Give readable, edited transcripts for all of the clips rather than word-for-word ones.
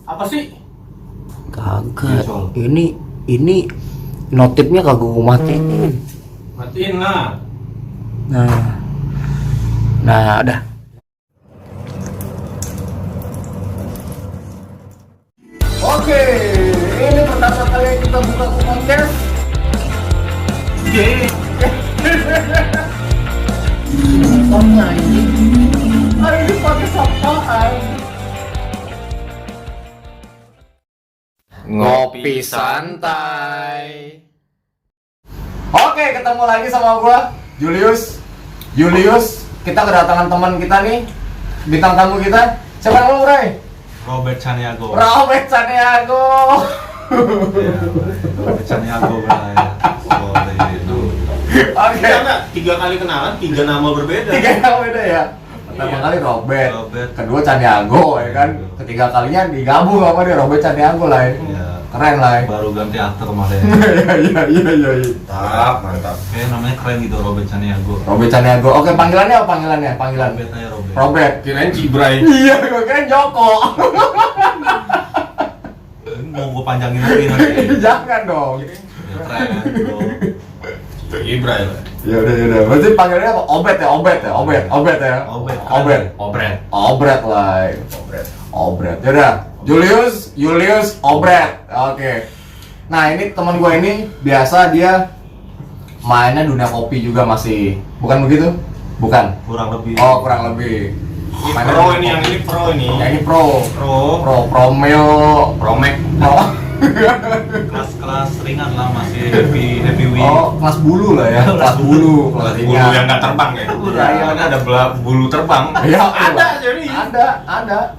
Apa sih? Kagak. Ini notifnya kagak gua matiin. Matiin lah. Nah, udah. Oke, ini pertama kali kita buka podcast. Motornya ini. Hari ini podcast apaan? Ngopi santai. Oke, ketemu lagi sama gua, Julius. Kita kedatangan teman kita nih, bintang tamu kita. Siapa nama lu, Ray? Robert Santiago. Robert Santiago. Ya, Robert Santiago ya. Itu. Oke. Enggak, 3 kali kenalan, 3 nama berbeda. 3 nama beda ya. Pertama Iya. kali Robert, kedua Iya. Santiago ya kan. Ketiga kalinya digabung sama dia Robert Santiago lah. Ya. Keren lah. Baru ganti aktor kemarin. Iya. Mantap. Kayak namanya keren gitu Robert Santiago. Robert Santiago. Oke, panggilannya apa panggilannya? Panggilan. Robert aja Robert. Robert. Kirain Cibray. Iya, gue keren Joko. Mau gue panjangin lagi nanti. Jangan dong. Ya, keren bro. Cibray lah. Ya udah. Berarti panggilannya apa? Obet ya. Obet. Obret lah. Obret. Ya udah. Julius Obret. Oke. Nah, ini teman gue ini biasa dia mainnya dunia kopi juga masih. Bukan begitu? Bukan. Kurang lebih. Oh, kurang lebih. Ini Mainnya pro dunia ini, yang kopi. ini pro ini. Yang ini pro. Promeo. Promek. Pro. Kelas ringan lah masih heavyweight. Oh, kelas bulu lah ya. Kelas bulu. Kelas Bulu ringan. yang nggak terbang ya. Iya. Kan ada bulu terbang. Iya, Ada jadi. Ada.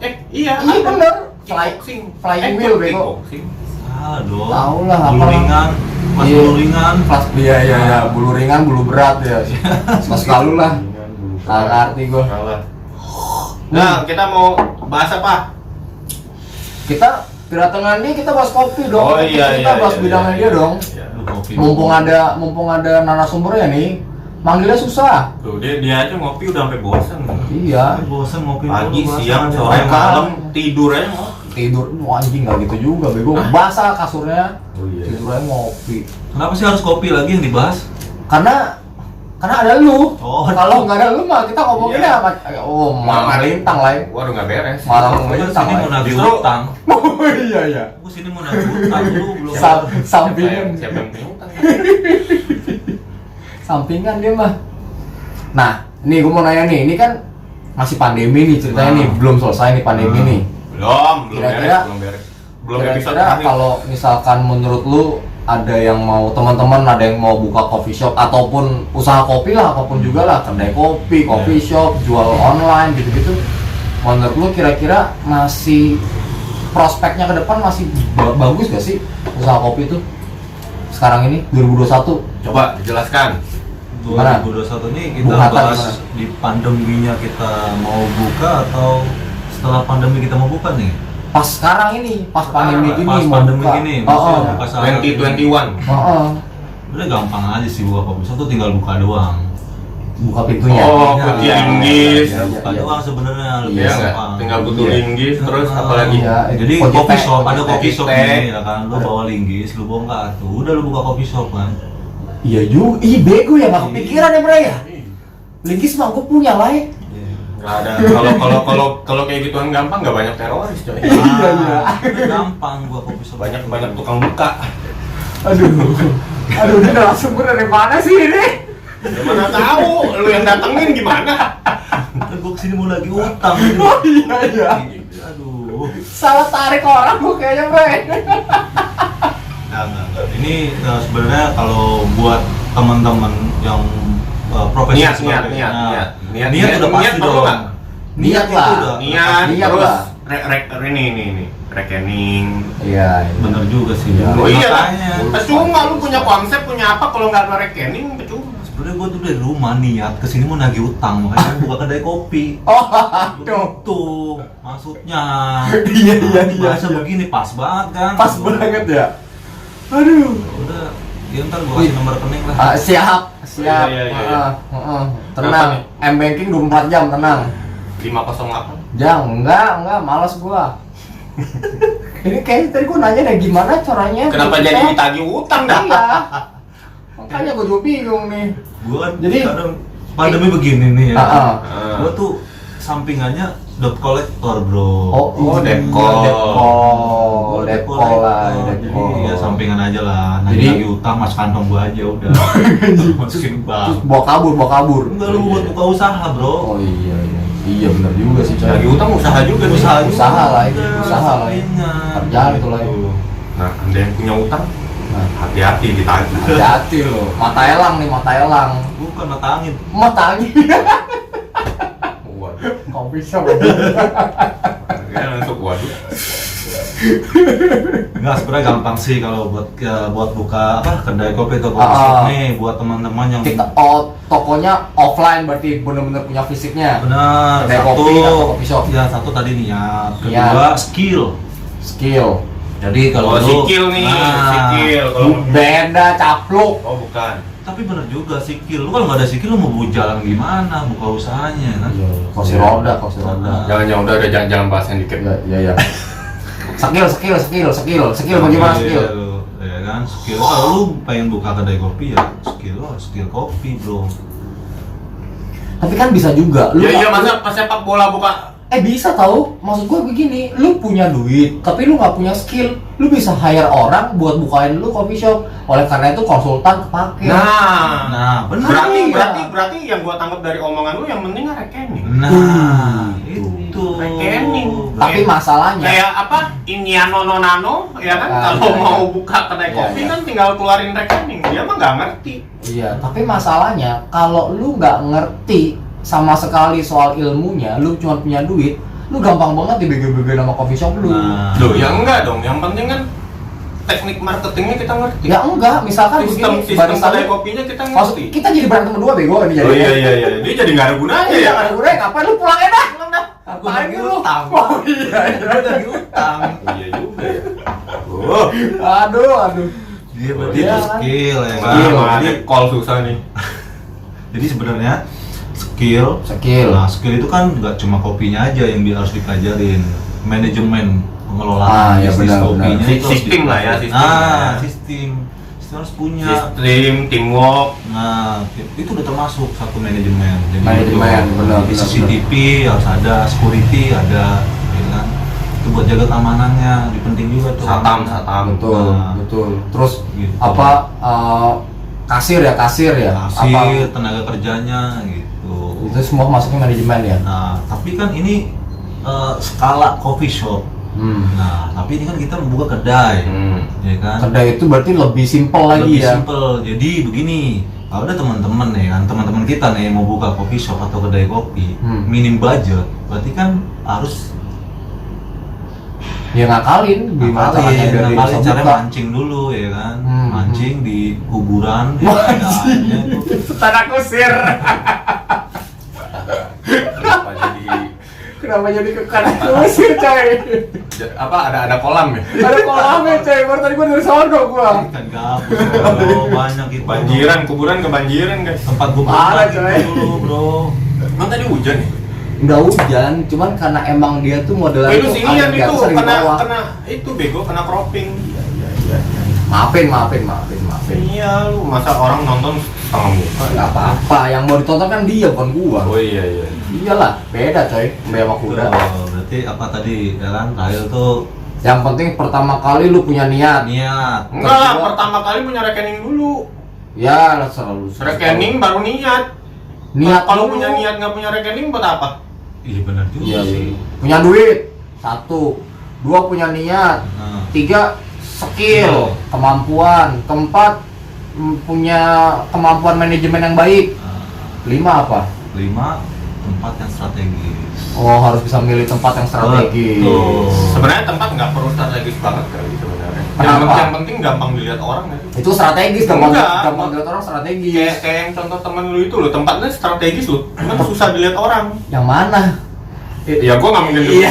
Iya. Iya ada. bener. Kickboxing. Flying wheel, bego. Kickboxing. Ah, dong. Tahu lah, Bulu apa. ringan. Mas Iya. bulu ringan. Kelas iya. Bulu ringan, bulu berat ya. Kelas lalu lah. Nggak ngerti gua. Salah. Nah, kita mau bahas apa? Kita kedatangan ini kita bahas kopi dong. Oh, iya, Kita iya, bahas iya, bidangnya iya, dia dong. Iya. Aduh, kopi. Mumpung ada narasumbernya nih. Manggilnya susah. Tuh, dia aja ngopi udah sampai bosan. Iya. Bosan ngopi Pagi, mulu, siang, bahasa sore, aja. malam tidur aja ngopi. Tidur, anjing nggak gitu juga, bego. Basah kasurnya. Oh, iya. Tidurnya ngopi. Kenapa sih harus kopi lagi yang dibahas? Karena ada lu. Oh, kalau nggak ada lu mah kita ngomonginnya Iya. apa? Oh, marah lintang lah. Waduh, nggak beres. Marah Aku melintang sini lah. mau nagih Justru- utang. Oh iya. Aku sini mau nagih utang lu belum. Sampingan. Siapa yang punya utang? Sampingan dia mah. Nah, nih gue mau nanya nih, ini kan masih pandemi nih ceritanya nih, belum selesai nih pandemi nih. Belum Kira-kira- beres. Belum episode Kira-kira terakhir. kalau misalkan menurut lu ada yang mau teman-teman ada yang mau buka coffee shop ataupun usaha kopi lah apapun juga lah, kedai kopi, coffee shop, jual online gitu-gitu. Menurut lu kira-kira masih prospeknya ke depan masih bagus gak sih usaha kopi itu sekarang ini 2021? Coba dijelaskan. 2021 ini kita Bung Hatta bahas gimana? di pandeminya kita mau buka atau setelah pandemi kita mau buka nih? Pas sekarang ini, pas pandemi gini Pas mau pandemi buka. gini, Oh, maksudnya buka saat 2021. Udah gampang aja sih buka kopi shop tuh tinggal buka doang. buka pintunya. Oh, Iya, kunci iya, linggis. iya, Buka iya. doang sebenarnya lebih Iya nggak? gampang. Tinggal butuh Iya. linggis, terus Ah, apa lagi? iya. Jadi Kunci kopi teh, shop, ada kunci kopi shop teh. nih, ya kan? Lu bawa linggis, lu bongkar tuh, udah lu buka kopi shop kan? Iya juga, ih bego ya, gak kepikiran ya Bray ya? Linggis mah gue punya lah ya. Nggak ada. Kalau kayak gituan gampang nggak banyak teroris coy. Iya, iya. Udah gampang gua kopi shop. Banyak tukang buka. Aduh, ini langsung dari mana sih ini? Ya mana tahu, lu yang datengin gimana? Gua kesini mau lagi utang. Oh iya. Aduh. Salah tarik orang gue kayaknya Bray. Enggak. Ini sebenarnya kalau buat teman-teman yang profesional niat udah pasti perlu dong. nggak? Niat itu lah. udah. Niat, Niat terus lah. ini rekening. Iya. Bener juga sih. Iya. Oh iya lah. Makanya. Percuma lu punya konsep, punya apa kalau nggak ada rekening percuma. Sebenarnya gua tuh dari rumah niat kesini mau nagih utang, makanya gua buka kedai kopi. Oh, aduh. Tuh, maksudnya. Iya. Bahasa begini pas banget kan? Pas banget ya. Aduh. Udah, ya ntar gua kasih nomor rekening lah. Siap. Iya. Tenang. M-banking 24 jam, tenang. 508. Enggak, males gua. Ini kayak tadi gua nanya deh gimana caranya. Kenapa biar jadi kita- ditagih utang dah? Iya. Makanya gua juga bingung nih. Gua kan Jadi- kadang pandemi begini nih ya. Ah. Gua tuh sampingannya debt collector, bro. Oh, debt Depol lah, Jadi Depol. ya sampingan aja lah. Jadi- Nanti lagi utang mas kantong gua aja udah. Masukin Terus bank. bawa kabur. Enggak, lu buat buka usaha, bro. Oh iya. Iya benar juga sih, coy. Lagi utang usaha juga nih. Usaha lah, itu Udah, usaha lah. sampingan. Kerjaan itu lah. Nah, Anda yang punya utang, Nah, hati-hati ditagih. hati-hati loh. Mata elang nih, mata elang. Bukan mata angin. Mata angin. Waduh, Kopi shop. ya langsung waduh. Enggak, sebenarnya gampang sih kalau buat buka apa kedai kopi atau kopi Ah. shop nih buat teman-teman yang Kita tokonya offline berarti benar-benar punya fisiknya. benar. Kedai Satu, kopi atau kopi shop. ya satu tadi niat. Kedua Niat. skill. Skill. Jadi kalau Kalau lu sikil nih, sikil. Kalau Beda capluk. oh bukan. tapi benar juga skill. Lu kalau nggak ada skill lu mau jalan gimana buka usahanya kan? Kursi roda, kursi roda. Jangan udah jangan bahas yang dikit. Iya. Skill bagaimana skill? Ya kan, skill. Kalau lu pengen buka kedai kopi ya skill lo, skill kopi, bro. Tapi kan bisa juga. Ya iya masa pas sepak bola buka. Bisa tahu, maksud gue begini, lu punya duit, tapi lu nggak punya skill, lu bisa hire orang buat bukain lu coffee shop. Oleh karena itu konsultan kepake. Nah, benar. Berarti yang gua tangkap dari omongan lu yang penting rekening. Nah, Itu. itu. Rekening. Tapi masalahnya, Kayak apa? Iniano nano ya kan? Kalau iya. mau buka kedai Iya, kopi iya. kan tinggal keluarin rekening. Dia mah nggak ngerti. iya, tapi masalahnya kalau lu nggak ngerti sama sekali soal ilmunya, lu cuma punya duit, lu gampang banget dibego-begoin sama coffee shop lu. Nah, Loh, ya enggak dong. Yang penting kan teknik marketingnya kita ngerti. Ya enggak, misalkan Sistem begini, kedai barisan kopinya kita maksud ngerti. kita jadi berantem berdua bego ini jadi. Oh iya. Dia jadi nggak ada gunanya Iya, ya. ada gue ngapain lu pulang dah? Pulang dah. aku Ngapain lagi lu? utang. Oh iya. Gua lagi utang. Iya juga ya. Oh. Aduh. Dia berarti Iya, itu kan? skill ya kan. Skill. Jadi, Call susah nih. jadi sebenarnya skill. Skill. Nah, skill itu kan nggak cuma kopinya aja yang harus dipelajarin. Manajemen pengelolaan iya, bisnis benar, kopinya benar. itu harus Sistem lah ya, dipelajari. sistem lah ya. Sistem harus punya. Sistem, teamwork. Nah, itu udah termasuk satu manajemen. Jadi Manajemen, itu, benar, di benar, CCTV harus ada, security ada, ya kan? Itu buat jaga keamanannya, itu penting juga tuh. Satam. Betul, Nah, betul. Terus gitu. apa kasir ya? Kasir, Apa? tenaga kerjanya gitu. Itu semua masuknya manajemen ya. Nah, tapi kan ini skala coffee shop. Nah, tapi ini kan kita membuka kedai, ya kan? Kedai itu berarti lebih simpel lagi Lebih ya. simple. Jadi begini, kalau ada teman-teman nih kan, teman-teman kita nih mau buka coffee shop atau kedai kopi, minim budget, berarti kan harus Ya ngakalin, gimana caranya biar dia ngakalin, bisa cara buka. mancing dulu ya kan, Hmm. mancing di kuburan, Mancing. ya, itu. Tanah kusir. Kenapa jadi Kenapa jadi ke tanah kusir, coy? apa ada kolam ya? Ada kolamnya, coy. Baru tadi gua dari sono gua. Kan gabus bro, banyak itu. Banjiran, kuburan kebanjiran guys. Tempat gua Parah, mancing coy. dulu bro. Emang tadi hujan ya? Nggak hujan, cuman karena emang dia tuh modelan Itu tuh sinian di itu atas, ada di bawah. kena itu bego kena cropping. Maafin. Iya lu masa orang nonton setengah muka. Nggak apa-apa, yang mau ditonton kan dia bukan gua. Oh iya. Iyalah, beda coy, mbak sama kuda. Oh, berarti apa tadi ya kan? Rahel tuh Yang penting pertama kali lu punya niat. niat. Enggak lah, Kedua- pertama kali punya rekening dulu. Ya, selalu. Rekening baru niat. Niat Kalau dulu. punya niat nggak punya rekening buat apa? Iya benar juga Iya, sih. punya duit. 1, 2 punya niat. Nah, 3 skill, kemampuan. 4 punya kemampuan manajemen yang baik. nah, 5 apa? 5 tempat yang strategis. Oh, harus bisa milih tempat yang strategis. Betul. Sebenarnya tempat nggak perlu strategis banget kali sebenarnya. Kenapa? Yang penting gampang dilihat orang nggak sih? Itu strategis, gampang Enggak. gampang dilihat orang strategis. Kayak yang contoh temen lu itu loh, tempatnya strategis loh, cuman susah dilihat orang. Yang mana? Ya gua nggak mungkin nyebut. Iya.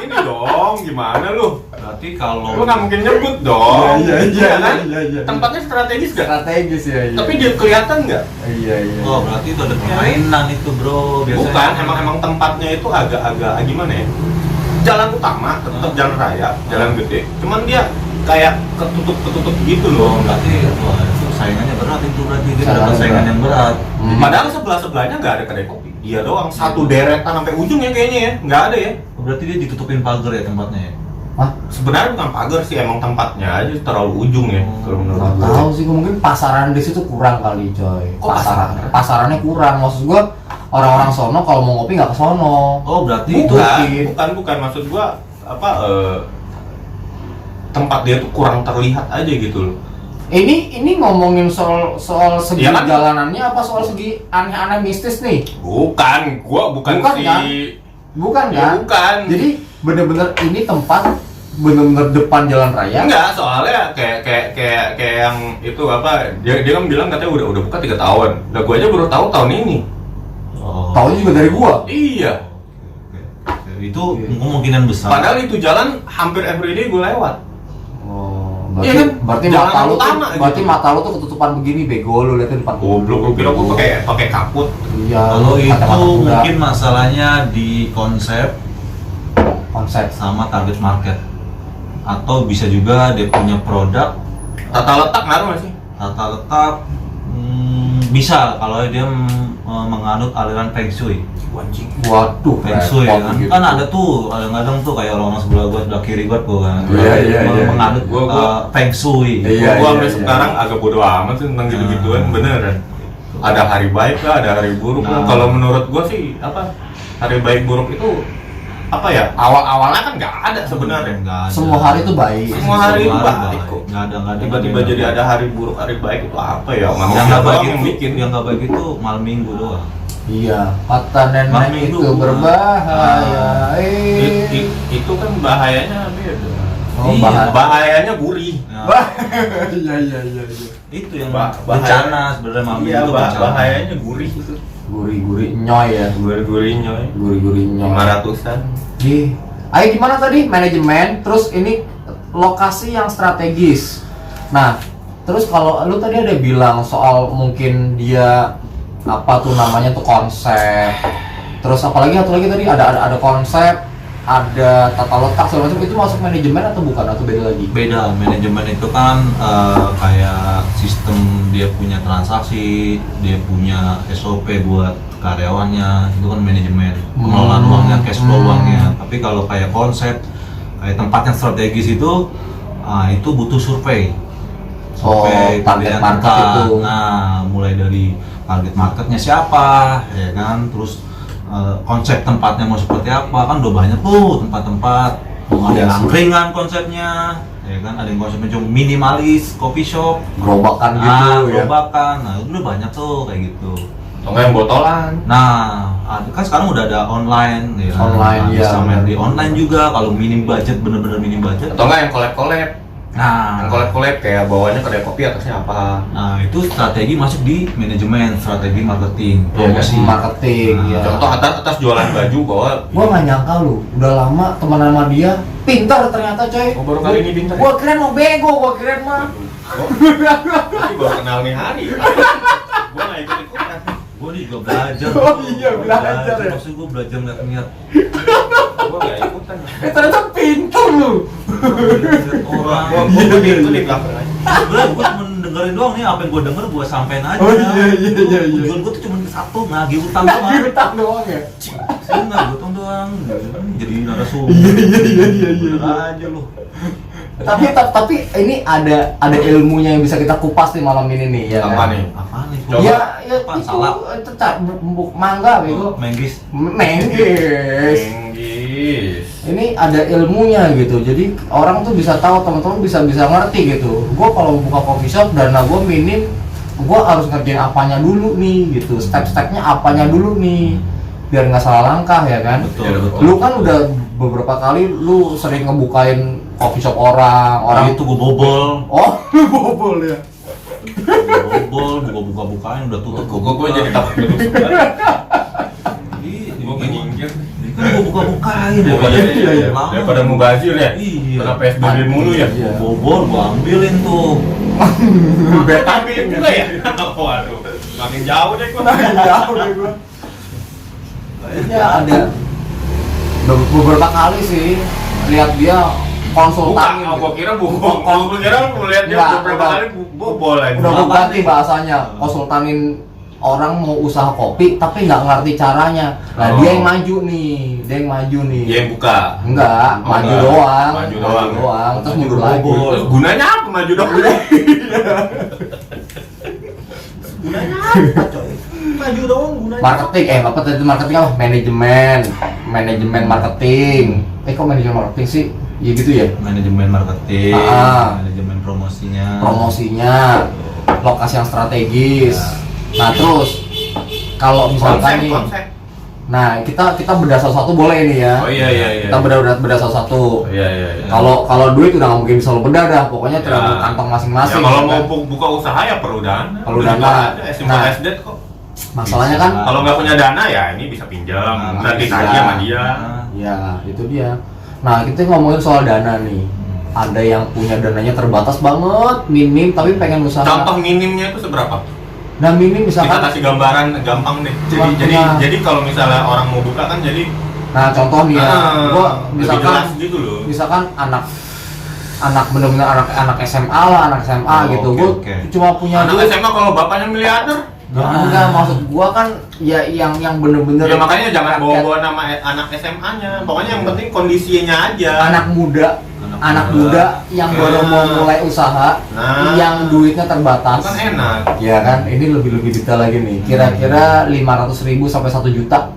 Ini dong, gimana lu? Berarti kalau Lu nggak mungkin nyebut dong. Iya, kan? iya. Tempatnya strategis gak? Strategis ya. Tapi dia kelihatan nggak? Iya. Oh, berarti itu ada permainan itu, bro. Biasanya Bukan, emang tempatnya itu agak-agak gimana ya? jalan utama, tetap jalan raya, jalan gede. Cuman dia kayak ketutup gitu Oh, loh. berarti wah, itu saingannya berat itu berarti dia Saingan dapat saingan berat. yang berat. Padahal sebelahnya nggak ada kedai kopi. Dia doang satu deretan sampai ujung ya kayaknya ya, nggak ada ya. Oh, berarti dia ditutupin pagar ya tempatnya ya. Hah? Sebenarnya bukan pagar sih, emang tempatnya aja terlalu ujung ya. Kalau menurut Nggak gue. tahu sih, mungkin pasaran di situ kurang kali coy. Kok Pasarannya kurang. Maksud gua orang-orang sono kalau mau ngopi nggak ke sono. Oh, berarti itu Bukan maksud gua apa tempat dia tuh kurang terlihat aja gitu loh. Ini ngomongin soal segi Iya kan? jalanannya apa soal segi aneh-aneh mistis nih? Bukan, gua bukan Bukan, si kan? Bukan Ya, kan? bukan. Jadi bener-bener ini tempat bener-bener depan jalan raya. Enggak, soalnya kayak yang itu apa? Dia kan bilang katanya udah buka 3 tahun. Lah gua aja baru tahu tahun ini. Oh. Tahunya juga dari gua. Iya. Oke. Itu kemungkinan besar. Padahal itu jalan hampir everyday gua lewat. Oh, Iya berarti kan? berarti Jalan mata lu tuh, utama berarti gitu. mata lu tuh ketutupan begini bego lu liatin depan. Goblok, gua kira gua pakai kaput. Iya. Kalau itu kacamata kuda. mungkin masalahnya di konsep konsep. sama target market. Atau bisa juga dia punya produk Tata letak ngaruh nggak sih? tata letak bisa kalau dia menganut aliran Feng Shui. Anjing. Waduh, Feng Shui repot kan, gitu. kan ada tuh kadang-kadang tuh kayak orang sebelah gua sebelah kiri gua tuh kan Iya. menganut Gua- Feng Shui. Iya. Gua sampai sekarang agak bodo amat sih tentang gitu-gituan, beneran. Ada hari baik lah, ada hari buruk lah. Nah. Kalau menurut gua sih apa? Hari baik buruk itu apa ya? Awal-awalnya kan nggak ada sebenarnya. Nggak ada. Semua hari itu baik. Semua hari itu baik kok. Nggak ada. Tiba-tiba jadi ada hari buruk, hari baik itu apa ya? yang Manusia nggak baik doang yang itu, bikin. yang nggak baik itu malam minggu doang. Iya, kata nenek Malam minggu. itu berbahaya. Itu kan bahayanya beda. Oh, Iya. Bahayanya gurih. Nah, Iya. itu yang Bahaya. bencana sebenarnya malam Iya, minggu itu bencana. bahayanya gurih itu. Gurih-gurih nyoy ya. Gurih-gurih nyoy. Gurih-gurih nyoy. 500-an. Di. Ayo gimana tadi manajemen, terus ini lokasi yang strategis. Nah, terus kalau lu tadi ada bilang soal mungkin dia apa tuh namanya tuh konsep. Terus apalagi satu lagi tadi ada konsep, ada tata letak segala macam, itu masuk manajemen atau bukan atau beda lagi? Beda, manajemen itu kan kayak sistem dia punya transaksi, dia punya SOP buat karyawannya, itu kan manajemen pengelolaan uangnya, cash flow uangnya. Tapi kalau kayak konsep, kayak tempat yang strategis itu butuh survei. Target pilihan market tempat. itu. Nah, mulai dari target marketnya siapa, ya kan, terus konsep tempatnya mau seperti apa, kan udah banyak tuh tempat-tempat. Ada Iya yang sih. angkringan konsepnya, ya kan, ada yang konsepnya cuma minimalis, coffee shop, Gerobakan gitu ya. gerobakan. Nah, itu udah banyak tuh kayak gitu. Atau nggak yang botolan. Nah, kan sekarang udah ada online, ya kan? Online, Nah, iya, bisa main benar. di online juga kalau minim budget, bener-bener minim budget. Atau nggak yang collab-collab. Nah, Yang collab-collab kayak bawahnya kedai kopi, atasnya apa. nah itu strategi masuk di manajemen, strategi marketing, Iya, promosi. Marketing Nah, ya. Contoh atas jualan baju bawah. Gua nggak nyangka lu, udah lama teman sama dia, pintar ternyata coy. Oh, baru kali ini pintar ya? Gua keren mau bego, gua keren mah. Berarti baru kenal nih hari. Gua nggak ikut-ikutan. Gue juga belajar. Oh iya, belajar ya. Maksud gue belajar ngeliat Gua nggak ikutan. Ternyata pintar lu. orang. Gua itu di belakang aja. Sebenernya gue cuma dengerin doang nih, apa yang gue denger gue sampein aja. Oh, iya. Tujuan gue tuh cuma satu, nagih utang doang. Lagi utang doang ya. Saya nagih utang doang. Jadi narasumber. Iya. Bener aja lu. Tapi ini ada ilmunya yang bisa kita kupas nih malam ini nih ya. Apa kan? nih? Apaan nih? Coba. Ya Apa, itu salak? mangga bego. Menggis. Menggis. Menggis. Ini ada ilmunya gitu, jadi orang tuh bisa tahu, teman-teman bisa ngerti gitu. Gue kalau buka coffee shop, dana gue minim, gue harus ngerjain apanya dulu nih gitu, step-stepnya apanya dulu nih, biar nggak salah langkah ya kan. Betul, betul. Lu kan udah beberapa kali lu sering ngebukain coffee shop orang Itu gue bobol. oh lu bobol ya. Bobol, gue buka-bukain udah tutup. Gua jadi takut tutup. Gua menyingkir. Kan gue buka-bukain ya. Iya. Daripada mubazir ya. Iya. Kena PSBB mulu ya. Iya. Bobol gue ambilin tuh. Ambilin juga ya. Waduh. Makin jauh deh gua. Jauh deh gua. Ya ada Udah beberapa kali sih lihat dia konsultanin. Bukan, gua kira gua lihat dia Enggak, beberapa udah. kali bobol aja. Udah gue ganti bahasanya, konsultanin orang mau usaha kopi tapi nggak ngerti caranya. Nah dia yang maju nih, Dia yang buka. Enggak, Oh, maju enggak. doang, Maju doang. terus Maju mundur lagi. bobol. Terus gunanya apa maju doang? Gunanya apa coy? Maju doang gunanya. Marketing, apa tadi marketing apa? Manajemen marketing. Kok manajemen marketing sih? Ya gitu ya. Manajemen marketing, manajemen Promosinya, lokasi yang strategis. Ya. Nah terus kalau misalkan nih, Konsep. nah kita bedah satu-satu boleh ini ya. Oh iya. Kita bedah satu-satu. Iya. Kalau duit udah nggak mungkin bisa lo bedah dah, pokoknya tergantung Ya. kantong Ya masing-masing. kalau ya mau kan? buka usaha ya perlu dana. Perlu Juga dana. ada, SMA Nah. SD kok. Masalahnya Bisa. kan, Kalau nggak punya dana ya ini bisa pinjam. Nah, Nanti bisa. tanya sama dia. ya itu dia. Nah kita ngomongin soal dana nih. Ada yang punya dananya terbatas banget, minim tapi pengen usaha. Contoh minimnya itu seberapa? Nah minim Kita misalkan. kasih gambaran gampang deh. Wah, Jadi kalau misalnya orang mau buka kan jadi Nah contoh nih ya, gua lebih jelas misalkan gitu loh. anak bener-bener anak SMA lah, anak SMA Oh, gitu. oke, Gua oke. cuma punya Anak duit. SMA kalau bapaknya miliarder, Ya, enggak, maksud gua kan ya yang bener-bener ya makanya jangan rakyat- bawa-bawa nama anak SMA-nya. Pokoknya yang penting kondisinya aja. anak muda yang baru mau mulai usaha, Nah. yang duitnya terbatas. Kan enak. Ya kan, ini lebih detail lagi nih. Kira-kira 500.000 sampai 1 juta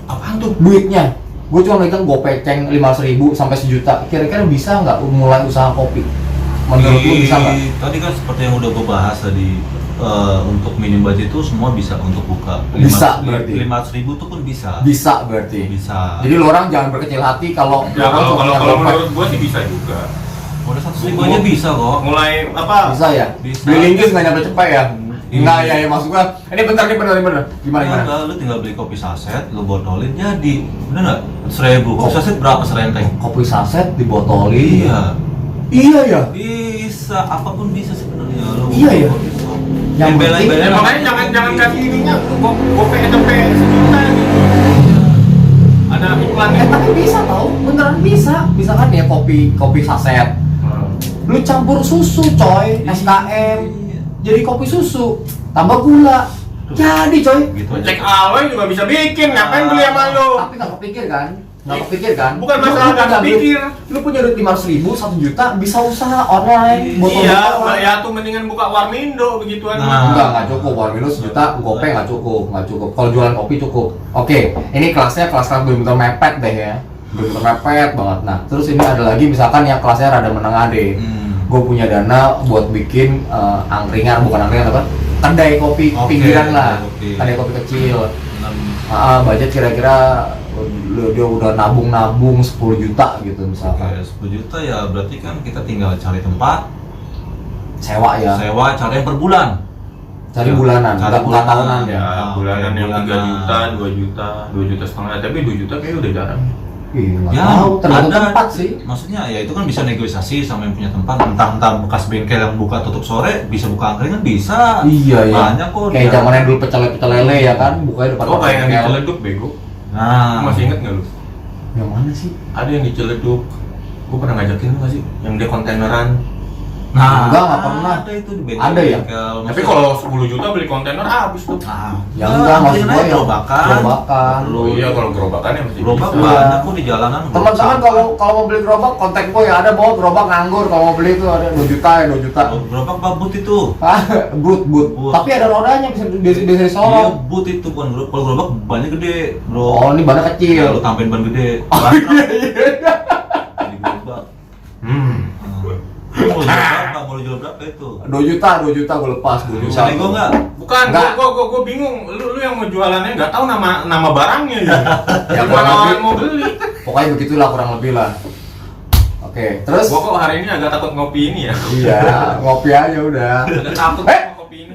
Apaan tuh? duitnya. Gue cuma ngitung gopeceng 500.000 sampai 1 juta. Kira-kira bisa nggak mulai usaha kopi? Menurut lu bisa nggak? Tadi kan seperti yang udah gue bahas tadi, untuk minim budget itu semua bisa untuk buka. Bisa, berarti. 500.000 itu pun bisa. Bisa berarti. Bisa. Jadi lo orang jangan berkecil hati kalau Ya orang kalau cuma punya gopek. menurut gua sih bisa juga. Udah 100.000 aja bisa kok. Mulai apa? Bisa ya? Bisa. Beli linggis nggak nyampe cepet ya? Iya. Enggak ya, maksud gua. Ini bentar. Gimana? Enggak, lu tinggal beli kopi saset, lu botolin jadi. Bener nggak? 1.000. Kopi saset berapa serenteng? Kopi saset dibotolin. Iya. Iya ya. Bisa, apapun bisa sebenarnya. Lu Iya ya? Yang penting- Ya makanya jangan kasih ininya. Gope sampai 1 juta gitu. Ada iklannya. Tapi bisa tau, beneran bisa. Misalkan ya kopi saset. Lu campur susu coy, SKM. Jadi kopi susu, tambah gula. Jadi coy. Gitu aja. Cek awal juga bisa bikin. Ngapain beli sama lu? Tapi nggak kepikir kan? Nggak kepikir kan? Bukan Lu masalah punya nggak duit- kepikir. Lu punya duit 500.000, 1 juta, bisa usaha online. Iya, botol-botolan. ya tuh mendingan buka Warmindo begituan. Nah. Enggak cukup, Warmindo 1 juta, gope nggak cukup. Kalau jualan kopi cukup. Oke, ini kelasnya kelas bener-bener mepet deh ya. Bener-bener mepet banget. Nah, terus ini ada lagi misalkan yang kelasnya rada menengah deh. Gue punya dana buat bikin angkringan, bukan angkringan apa? Kedai kopi Oke, pinggiran lah. oke. Kedai kopi kecil. Dengan Budget kira-kira dia udah nabung 10 juta gitu misalkan. 10 juta ya berarti kan kita tinggal cari tempat, Sewa ya. sewa, cari yang per bulan. Cari Ya, bulanan, cari nggak bulanan. tahunan ya. Ya, bulanan yang 3 Bulanan. juta, 2 juta, 2 juta setengah. Tapi 2 juta kayaknya udah jarang. Iya, nggak Ya, tahu, tergantung ada. tempat sih. Maksudnya ya itu kan bisa negosiasi sama yang punya tempat, entah bekas bengkel yang buka tutup sore bisa buka angkringan bisa. Iya ya. Banyak kok. Kayak dia. zamannya dulu pecel lele ya kan, bukanya depan Oh kayak yang bengkel. diceleduk bego. Nah, Lu masih inget nggak lu? Yang mana sih? Ada yang diceleduk. Gue pernah ngajakin lu nggak sih? Yang dia kontaineran. nah, Enggak, nggak pernah. Ada itu di bengkel. Ada ya? bengkel. Tapi kalau 10 juta beli kontainer habis tuh. nah, Yang enggak, maksud angkringan gua aja yang gerobakan. gerobakan. Oh iya kalau gerobakannya masih Gerobak bisa. banyak kok di jalanan. Teman-teman kalau mau beli gerobak kontak gue ya, ada bawa gerobak nganggur, kalau mau beli itu ada 2 juta ya 2 juta. Gerobak babut itu. Ah, but. But. Tapi ada rodanya bisa Iya, disorong. but itu bukan gerobak. Kalau gerobak bannya gede, bro. Oh, ini bannya Ya, kecil. lu tambahin ban gede. Oh, Ban iya. di gerobak. Hmm. Mau jual berapa? Mau jual berapa itu? 2 juta gue lepas 2 juta. Bisa nego nggak? Bukan, Nggak. gue bingung. Lu yang mau jualannya nggak tahu nama barangnya ya. Ya, Gimana kurang orang lebih. mau beli? Pokoknya begitulah kurang lebih lah. Oke, terus Gua kok hari ini agak takut ngopi ini ya. iya, ngopi aja udah. Agak takut Eh. sama kopi ini.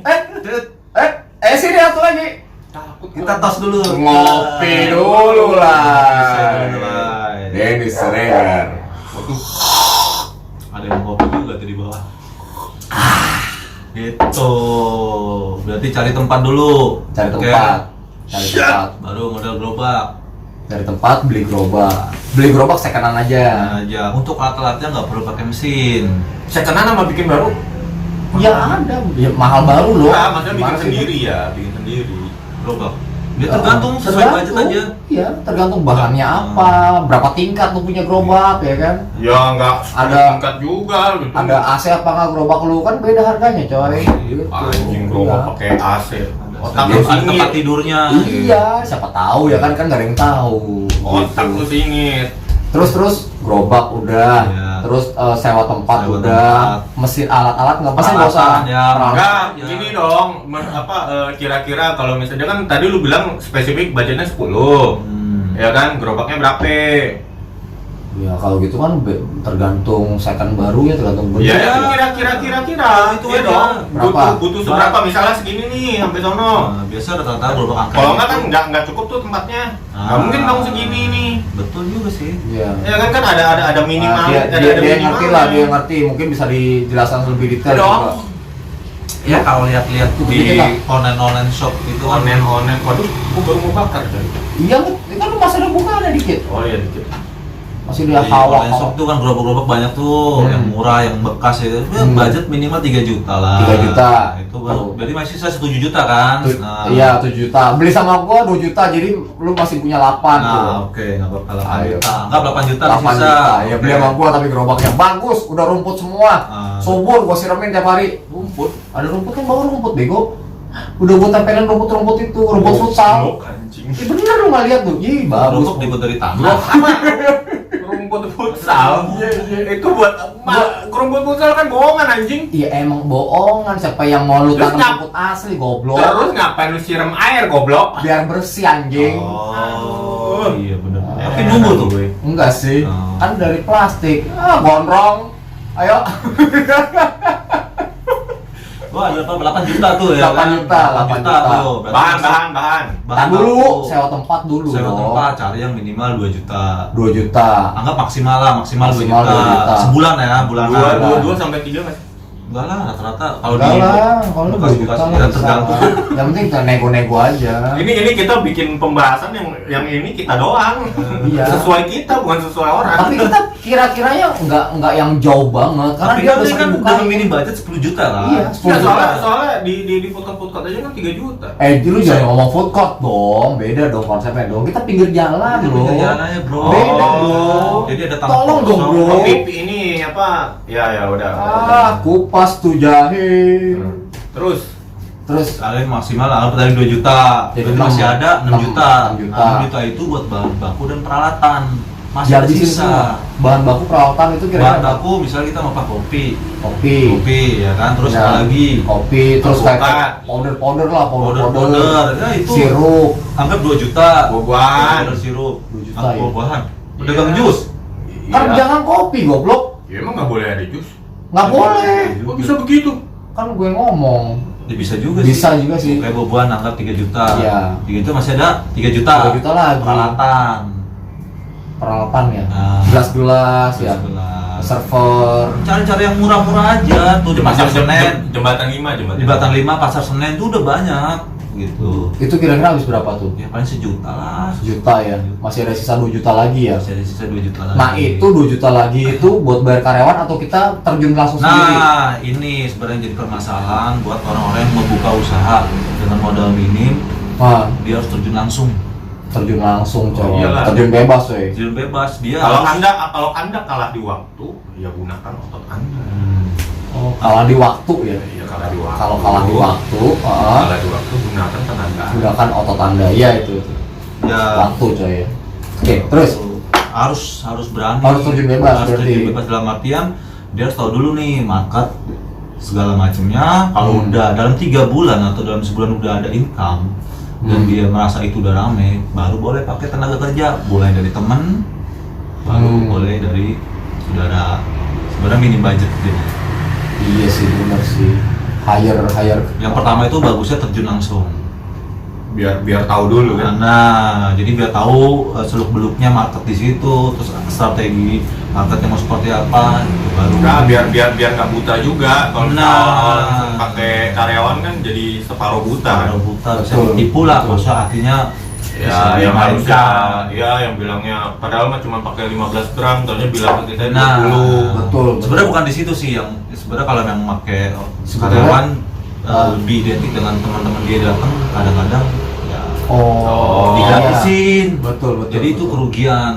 Sini satu lagi. Takut. Kita tos dulu. Ngopi dulu lah. Dennis Dennis Regar. Waduh. Ada yang kopi juga tuh di bawah. Gitu. Berarti cari tempat dulu. Cari Oke. tempat. Cari tempat. Baru modal gerobak. Dari tempat beli gerobak secondan aja. aja. Untuk alat-alatnya nggak perlu pakai mesin. Secondan sama bikin baru? Ya ada, ya, mahal baru loh. Nah, maksudnya bikin Gimana sih? sendiri ya, bikin sendiri. Gerobak. Dia tergantung sesuai budget aja. Iya, tergantung bahannya apa, berapa tingkat lu punya gerobak ya kan. Ya nggak Ada- tingkat juga gitu. Ada AC apa nggak gerobak lu kan beda harganya coy. Gitu. Anjing gerobak Iya. pakai AC. Otak Ada lu tempat singit. tidurnya. Iya, siapa tahu ya kan nggak ada yang tahu. Otak Gitu. lu singit. Terus gerobak udah, Iya. terus sewa tempat Sewa udah, tempat. mesin alat-alat nggak pasti nggak usah. Peralatan, ya. Peralatan. Enggak, Ya. gini dong, kira-kira kalau misalnya kan tadi lu bilang spesifik budgetnya 10. Ya kan, gerobaknya berapa? Ya kalau gitu kan tergantung second baru ya tergantung budget. Ya, kira-kira Itu iya aja. dong. Berapa? Butuh seberapa? Misalnya segini nih sampai sono. Nah, biasa rata-rata gerobak angkat. Kalau enggak kan enggak cukup tuh tempatnya. Nggak mungkin dong segini nih. Betul juga sih. Iya. Ya kan ada minimal, Nah, dia ada ngerti minimalnya. lah, dia ngerti. Mungkin bisa dijelaskan lebih detail Iya dong. juga. Ya kalau lihat-lihat Itu di dikit lah. online shop itu kan Online. Waduh, gua baru mau bakar tadi. Iya, kan lu masih ada buka ada dikit. Oh iya dikit. Masih di dia hawa. online shop tuh kan gerobak-gerobak banyak tuh, yang murah, yang bekas itu. Ya, budget minimal 3 juta lah. 3 juta. Itu baru. Berarti masih sisa 7 juta kan? Iya, 7 juta. Beli sama gua 2 juta, jadi lu masih punya 8 tuh. Nah, oke, enggak apa-apa 8 Ayo. juta. Enggak 8 juta 8 sisa. juta. Ya beli Oke. sama gua tapi gerobaknya bagus, udah rumput semua. Subur gua siramin tiap hari. Rumput. Ada rumput kan bawa rumput bego. Udah gua tempelin rumput-rumput itu, rumput futsal. Blok, anjing. Ih bener lu nggak lihat tuh. Ih bagus. Rumput dibuat dari tanah. Blok apa? Rumput futsal. Itu buat rumput futsal kan bohongan anjing. Iya emang bohongan, siapa yang mau lu Terus tanam rumput asli goblok. Terus ngapain lu siram air goblok? Biar bersih anjing. Oh, iya bener. Ah. Tapi nunggu tuh. Enggak sih, Oh. kan dari plastik. Ah, gondrong. Ayo. Wah, ada 8 juta tuh ya. 8 juta, 8 juta. tuh. Berarti Bahan. Tahan dulu, sewa tempat dulu. Sewa dong. tempat, cari yang minimal 2 juta. 2 juta. Anggap maksimal lah, maksimal 2 Maksimal juta. 2 juta. Sebulan ya, bulanan. Dua sampai 3 mas. Enggak lah, rata-rata kalau Enggak di lah, kalau lu 2 bekas-bekas juta ya lah. tergantung. bisa. Yang penting kita nego-nego aja. Ini kita bikin pembahasan yang ini kita doang. Iya. Sesuai kita bukan sesuai orang. Tapi kita kira-kiranya enggak yang jauh banget karena Tapi dia kan udah ini kan sering buka. udah minim budget 10 juta lah. Iya, Ya, 10 soalnya juta. soalnya di food court aja kan 3 juta. Lu jangan ngomong food court dong, beda dong konsepnya dong. Kita pinggir jalan Di loh. pinggir jalan aja, bro. Beda Oh. dong. Jadi ada tanah Tolong dong, kosong. bro. Oh, pipi ini apa? Ya udah. Ah, kupas tuh jahe. Terus Kalian maksimal lah, dari 2 juta. Jadi Jadi masih 6 ada 6 juta. 6 juta. 6 juta itu buat bahan baku dan peralatan. Masih ada Jadi sisa. bahan baku peralatan itu Bahan kira-kira baku misalnya kita mau pakai kopi. kopi, Kopi ya kan, terus Ya, apa lagi? kopi, terus Alpukat. kayak powder lah, Powder. Ya itu. sirup. Anggap 2 juta. Buah-buahan. Powder sirup. 2 juta Anggap ya. buah-buahan. Iya. Pedagang jus. Kan Iya. jangan kopi goblok, Ya emang nggak boleh ada jus. nggak boleh. Kok bisa begitu? Kan gue ngomong. Ya, bisa juga Bisa sih. juga sih. Kayak buah-buahan anggap 3 juta. Iya. 3 juta masih ada 3 juta. 3 juta lagi. Peralatan. Peralatan ya, Nah. gelas-gelas ya, Gelas. server. Cari-cari yang murah-murah aja tuh di Pasar Senen. Jembatan 5. Di Batan 5 Pasar Senen tuh udah banyak gitu. Itu kira-kira habis berapa tuh? Ya paling sejuta lah. Sejuta ya, masih ada sisa 2 juta lagi ya. Masih ada sisa 2 juta lagi. Nah itu 2 juta lagi itu buat bayar karyawan atau kita terjun langsung sendiri? Nah, ini sebenarnya jadi permasalahan buat orang-orang yang membuka usaha dengan modal minim, Nah, dia harus terjun langsung. terjun langsung coy, Oh, iyalah. terjun bebas coy. Terjun bebas dia. Kalau harus- anda kalah di waktu, ya gunakan otot anda. Oh, kalah di waktu ya. Iya kalah di waktu. Kalau kalah di waktu, Kalah di waktu gunakan tenaga. gunakan otot anda ya itu. Ya. Waktu coy ya. Oke, terus harus berani. Harus terjun bebas, Harus berarti. terjun bebas dalam artian dia harus tahu dulu nih market segala macamnya. Kalau udah dalam 3 bulan atau dalam sebulan udah ada income dan dia merasa itu udah rame, baru boleh pakai tenaga kerja. Boleh dari teman, baru boleh dari saudara. Sebenarnya minim budget deh. iya sih benar sih. Hire. Yang pertama itu bagusnya terjun langsung. Biar tahu dulu kan. Nah, jadi biar tahu seluk beluknya market di situ, terus strategi marketnya mau seperti apa, gitu baru. Nah, biar nggak buta juga. Kalau Nah. kalau langsung pakai karyawan kan jadi separuh buta. Kalau buta bisa Betul, ditipu lah, betul. maksudnya artinya Ya, yang harusnya, ya yang bilangnya padahal mah cuma pakai 15 gram, ternyata bilang ke kita 20. Betul. Sebenarnya bukan di situ sih, yang sebenarnya kalau yang pakai Sebetulnya, karyawan lebih identik dengan teman-teman dia datang, kadang-kadang ya digratisin. Betul. Jadi itu betul. kerugian.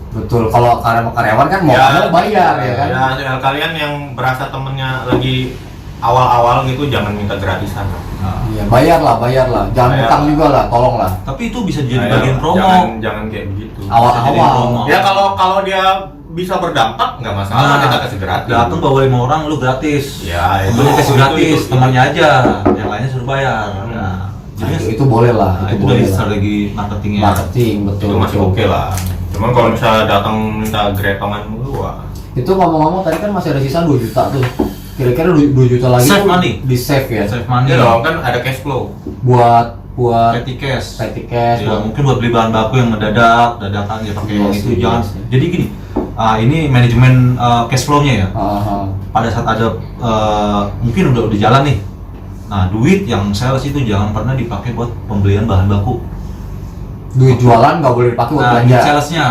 Betul. Kalau karyawan kan mau bayar ya kan. Ya, kalian yang berasa temennya lagi awal-awal gitu jangan minta gratisan. Nah, Iya, bayar lah. Jangan Bayar. utang juga lah, tolong lah. tapi itu bisa jadi Ayo, bagian promo. Jangan kayak begitu. Jadi Awal-awal. promo. Ya kalau dia bisa berdampak nggak masalah, kita kasih gratis. Datang bawa 5 orang lu gratis. Ya, itu- Temennya kasih itu- gratis, itu- temannya aja, yang lainnya suruh bayar. Nah, Nah, jadi itu boleh lah, nah, itu itu boleh dari lah. strategi marketingnya. Marketing, betul. Itu masih oke lah. Cuman kalau misalnya datang minta gretongan mulu, wah. Itu ngomong-ngomong tadi kan masih ada sisa 2 juta tuh. Kira-kira 2 juta lagi Save tuh money. di save ya. Save money. Iya dong, kan ada cash flow. Buat Petty cash. petty cash, Ya, buat mungkin buat beli bahan baku yang dadakan ya pakai Iya yang sih, itu iya jangan. sih. Jadi gini, ini manajemen cash flow-nya ya. Pada saat ada mungkin udah jalan nih. Nah, duit yang sales itu jangan pernah dipakai buat pembelian bahan baku. duit jualan nggak boleh dipakai buat Nah, belanja. duit salesnya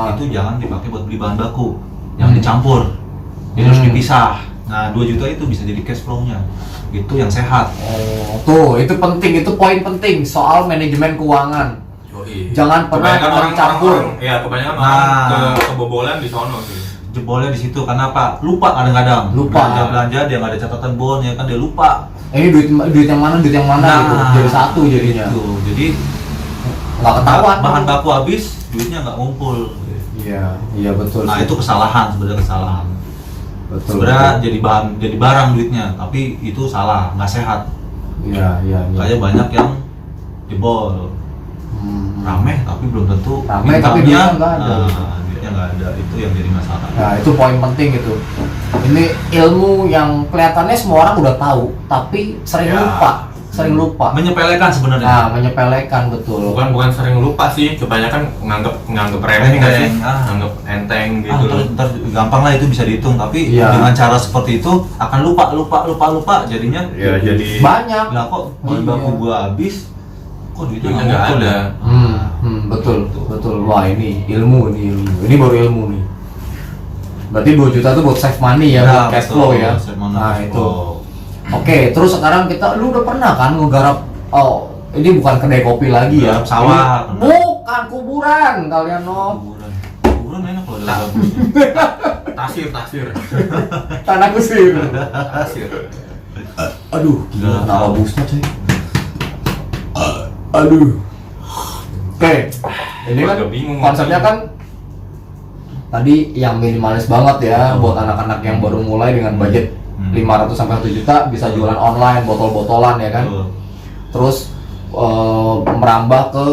itu jangan dipakai buat beli bahan baku, yang dicampur. Jadi harus dipisah. Nah, 2 juta itu bisa jadi cash flow-nya. Itu yang sehat. Oh, tuh itu penting, itu poin penting soal manajemen keuangan. Jangan pernah Kebanyakan campur. Ya kebanyakan Nah. orang kebobolan di sono sih. Jebolnya di situ karena apa? Lupa kadang-kadang. Lupa. Belanja dia nggak ada catatan bon ya kan, dia lupa. Ini duit yang mana gitu. Jadi satu jadinya. Gitu. Jadi Nggak ketahuan. bahan baku habis, duitnya nggak ngumpul. Iya betul. Nah, sih. itu kesalahan, sebenarnya kesalahan. betul. Sebenarnya jadi barang duitnya, tapi itu salah, nggak sehat. Iya. Kayak banyak yang jebol, rame tapi belum tentu Rame, tapi income-nya, duitnya nggak ada. duitnya nggak ada, itu yang jadi masalah. Nah, itu poin penting itu. Ini ilmu yang kelihatannya semua orang udah tahu, tapi sering lupa. Menyepelekan sebenarnya. Nah, menyepelekan betul. Bukan sering lupa sih, kebanyakan nganggep remeh nggak sih? Nganggep enteng gitu. Ntar gampang lah itu bisa dihitung, tapi Iya. dengan cara seperti itu akan lupa jadinya. Ya jadi Banyak. Lah kok bahan Iya. baku gua habis, kok duitnya Duitnya nggak nggak ngumpul ada. ya? Betul. Wah, ini ilmu. Ini baru ilmu nih. Berarti 2 juta itu buat save money ya, buat cash flow ya. Nah, itu. Oke, terus sekarang lu udah pernah kan ngegarap, ini bukan kedai kopi lagi ya, Garap sawah. Ini bukan kuburan kalian Kuburan enak loh ada gabungnya. tasir. tanah kusir. Tasir. Aduh, gila, Garap kenapa sawah. busnya coy? Aduh. Oke, ini Gua kan agak bingung konsepnya kan tadi yang minimalis banget ya, buat anak-anak yang baru mulai dengan budget 500 sampai 1 juta bisa jualan online, botol-botolan ya kan. Betul. Terus merambah ke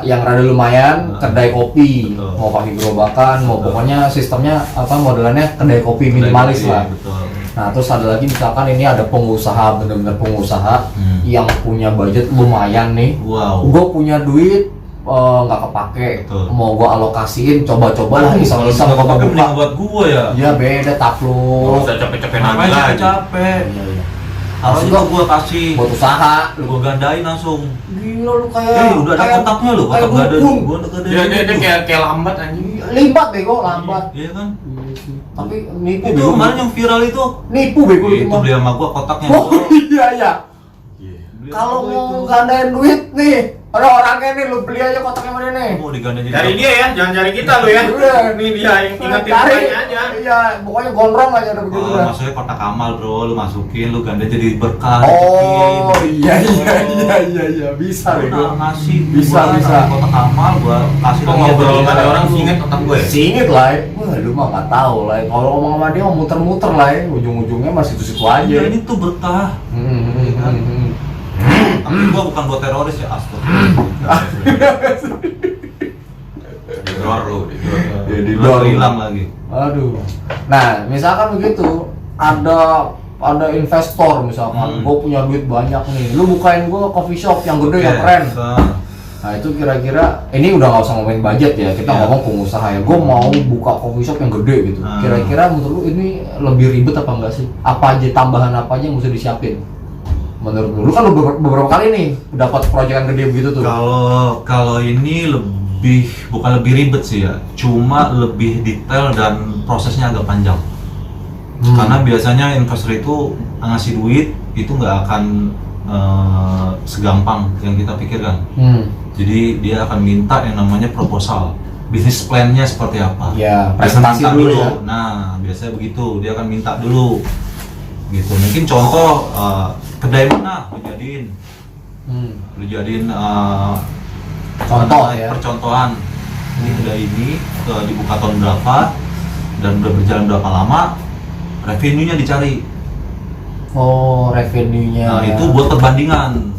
yang rada lumayan, kedai kopi. Betul. Mau pakai gerobakan, mau Betul. pokoknya sistemnya modelannya kedai kopi minimalis lah. Betul. Nah, terus ada lagi misalkan ini ada pengusaha, bener-bener pengusaha yang punya budget lumayan nih. Wow. Gue punya duit nggak kepake, Betul. mau gue alokasiin, coba-coba lah iseng-iseng Kalau pakai buka. mending buat gua ya. Ya beda Nggak takluk. usah capek-capek Ngapain lagi lagi. capek? Iya. Harusnya Maksud gua kasih, buat usaha. gua gandain langsung. Gila lu kayak. Udah ada kayak- kotaknya loh, kayak kotak gak ada. dukun. Gua udah ada. Dia kayak lambat anjing. Limbat bego, lambat. Iya kan? Tapi nipu Itu bego. kemarin yang viral itu. Nipu bego Itu mah. beli sama gua kotaknya. Oh iya. Beli Kalau sama gua mau itu. gandain duit nih, ada orangnya nih, lu beli aja kotaknya mana nih. Mau digandain jadi Cari dia ya, jangan cari kita lu ya. Udah. Ini dia yang ingetin Cari. kita aja. Iya, pokoknya gondrong aja udah begitu Oh, dah. maksudnya kotak amal bro, lu masukin, lu ganda jadi berkah. Oh rezekin. iya bisa Lu bego. ngasih Bisa, gua bisa. kotak amal gua kasih Kok lagi ngobrol dia. sama ada orang singet otak gue ya? Singit lah, wah lu mah nggak tahu lah. Kalau ngomong sama dia mau muter-muter lah, ujung-ujungnya masih situ-situ aja. Iya, ini tuh berkah. Tapi gua bukan buat teroris ya, astagfirullah. Di luar lu, di luar. Ya, di Lu luar. hilang lagi. Aduh. Nah, misalkan begitu, ada investor misalkan, gue punya duit banyak nih, lu bukain gue coffee shop yang gede yang keren. Nah itu kira-kira, ini udah nggak usah ngomongin budget ya, kita Iya. ngomong pengusaha ya. Gue mau buka coffee shop yang gede gitu. Kira-kira menurut lu ini lebih ribet apa enggak sih? Apa aja tambahan apa aja yang mesti disiapin? Menurut lu kan lu beberapa kali nih dapat proyekan gede begitu tuh. Kalau ini bukan lebih ribet sih ya, cuma lebih detail dan prosesnya agak panjang. Karena biasanya investor itu ngasih duit itu nggak akan segampang yang kita pikirkan. Jadi dia akan minta yang namanya proposal, bisnis plan-nya seperti apa. Ya, Dia akan presentasi minta dulu ya. Nah, biasanya begitu, dia akan minta dulu. Gitu. Mungkin contoh kedai mana lu jadiin Contoh ya. percontohan. Ini kedai ini dibuka tahun berapa dan udah berjalan berapa lama, revenue-nya dicari. Oh, revenue-nya. Nah, itu buat perbandingan,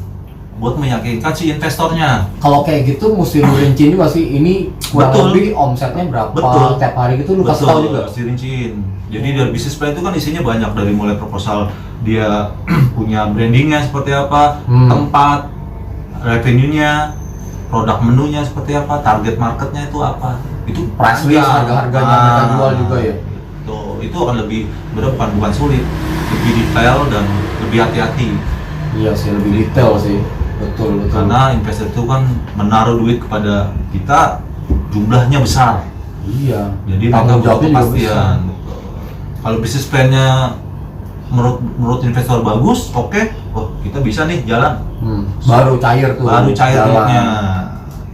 buat meyakinkan si investornya. Kalau kayak gitu mesti lu rinciin juga sih, ini kurang Betul. lebih omsetnya berapa Betul. tiap hari gitu lu kasih tahu juga. Harus dirinciin. Jadi dari bisnis plan itu kan isinya banyak, dari mulai proposal dia punya brandingnya seperti apa, tempat, revenue-nya, produk menunya seperti apa, target marketnya itu apa. Itu Price list, harga-harganya mereka jual juga ya. Itu akan lebih bukan sulit, lebih detail dan lebih hati-hati. Iya sih, lebih detail sih. Betul. Karena investor itu kan menaruh duit kepada kita, jumlahnya besar. Iya. Jadi tanggung mereka butuh jawabnya juga besar. kepastian. Betul. Kalau bisnis plan-nya menurut investor bagus, oke, oh kita bisa nih jalan. Baru cair tuh. Baru cair jalan. duitnya.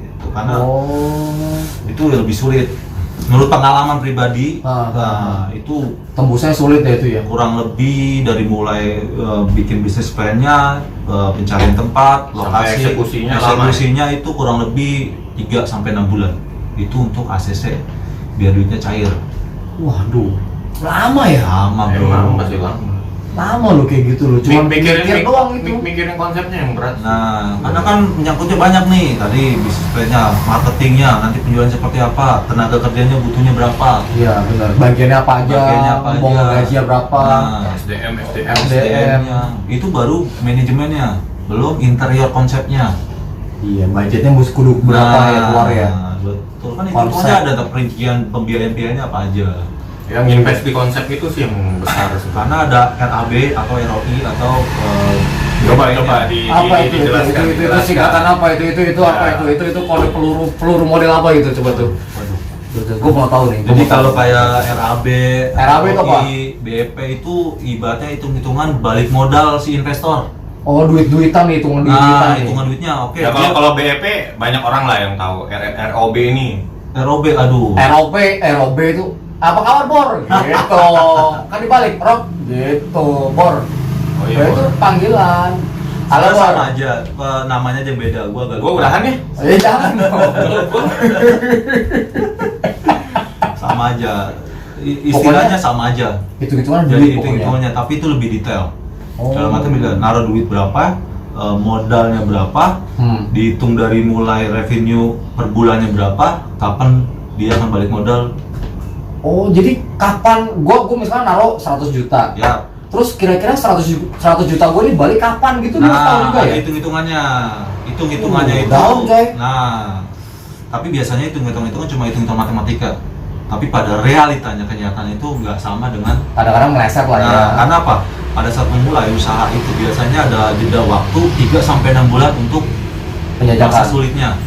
Itu karena itu lebih sulit. Menurut pengalaman pribadi, itu tembusnya sulit ya itu ya. kurang lebih dari mulai bikin bisnis plan-nya, pencarian tempat, lokasi, eksekusinya itu kurang lebih 3 sampai 6 bulan. Itu untuk ACC biar duitnya cair. Waduh, lama ya? Lama bro. Emang masih lama. Lama lo kayak gitu lo, cuma mikir doang itu. Mikirin konsepnya yang berat. Nah, karena kan menyangkutnya banyak nih. Tadi bisnis plan-nya, marketingnya, nanti penjualan seperti apa, tenaga kerjanya butuhnya berapa. Iya benar. Bagiannya apa aja? Mau gajinya berapa? Nah, SDM-nya. Itu baru manajemennya, belum interior konsepnya. Iya, budgetnya mesti kudu berapa ya keluar ya? Betul kan, itu pokoknya ada perincian pembiayaan-biayanya apa aja. Yang invest di konsep itu sih yang besar sih. Karena ada RAB atau ROI atau coba apa itu singkatan apa itu apa itu kode peluru model apa itu coba tuh. Gue mau tahu nih. Jadi kalau kayak RAB itu apa? BEP itu ibaratnya hitung-hitungan balik modal si investor. Oh, hitungan duitan Nah, nih. hitungan duitnya oke. Ya kalau BEP banyak orang lah yang tahu. ROB ini. ROB aduh. ROB itu apa kabar Bor? Gitu. Kan dibalik, Rob. Gitu, Bor. Oh iya. Itu panggilan. Halo, Bor. Sama aja, namanya aja beda. Gua udahan ya? Jangan dong. Sama aja. Istilahnya sama aja. Hitung-hitungan Jadi duit pokoknya. hitung-hitungannya, tapi itu lebih detail. Oh. Dalam arti bila naruh duit berapa, modalnya berapa, dihitung dari mulai revenue per bulannya berapa, kapan dia akan balik modal. Oh, jadi kapan gua misalnya naruh 100 juta. Ya. Terus kira-kira 100 juta gua ini balik kapan gitu lu tahu juga ya? Hitung-hitungannya itu. Dalam, coy. Nah, tapi biasanya hitung-hitungan cuma hitung-hitungan matematika. Tapi pada realitanya, kenyataan itu nggak sama dengan. Kadang-kadang meleset lah ya. Karena apa? Pada saat memulai usaha itu biasanya ada jeda waktu 3 sampai 6 bulan untuk Penjajakan. masa sulitnya.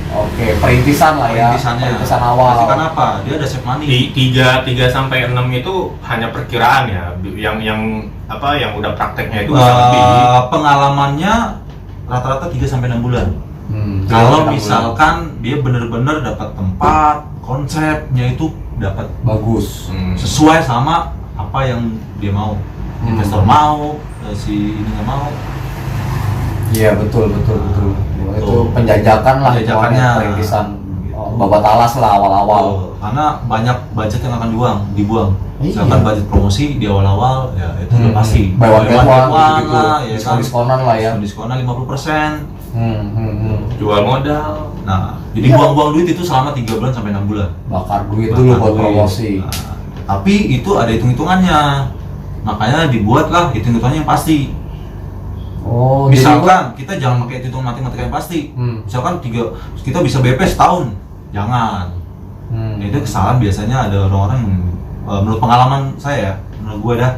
Oke, perintisan lah ya. Perintisan awal. Karena apa? Dia ada save money. 3 sampai 6 itu hanya perkiraan ya. Yang udah prakteknya itu bisa lebih. Pengalamannya rata-rata 3 sampai 6 bulan. Kalau misalkan dia benar-benar dapat tempat, konsepnya itu dapat bagus, sesuai sama apa yang dia mau. Investor mau, si ini nggak mau. Iya betul. Itu penjajakan lah, penjajakannya, perintisan. Babat alas lah awal-awal. Karena banyak budget yang akan dibuang. Iya. Misalkan budget promosi di awal-awal, ya itu udah pasti. Buy one get one gitu. lah, ya kan? Diskonan lah ya. Diskonan 50%. Jual modal. Nah, jadi buang-buang duit itu selama 3 bulan sampai 6 bulan. Bakar duit dulu buat promosi. Nah, tapi itu ada hitung-hitungannya. Makanya dibuatlah hitung-hitungannya yang pasti. Oh, misalkan kita jangan pakai hitung matematika yang pasti. Misalkan kita bisa BP setahun, jangan. Itu kesalahan biasanya ada orang-orang yang, menurut pengalaman saya, menurut gue dah,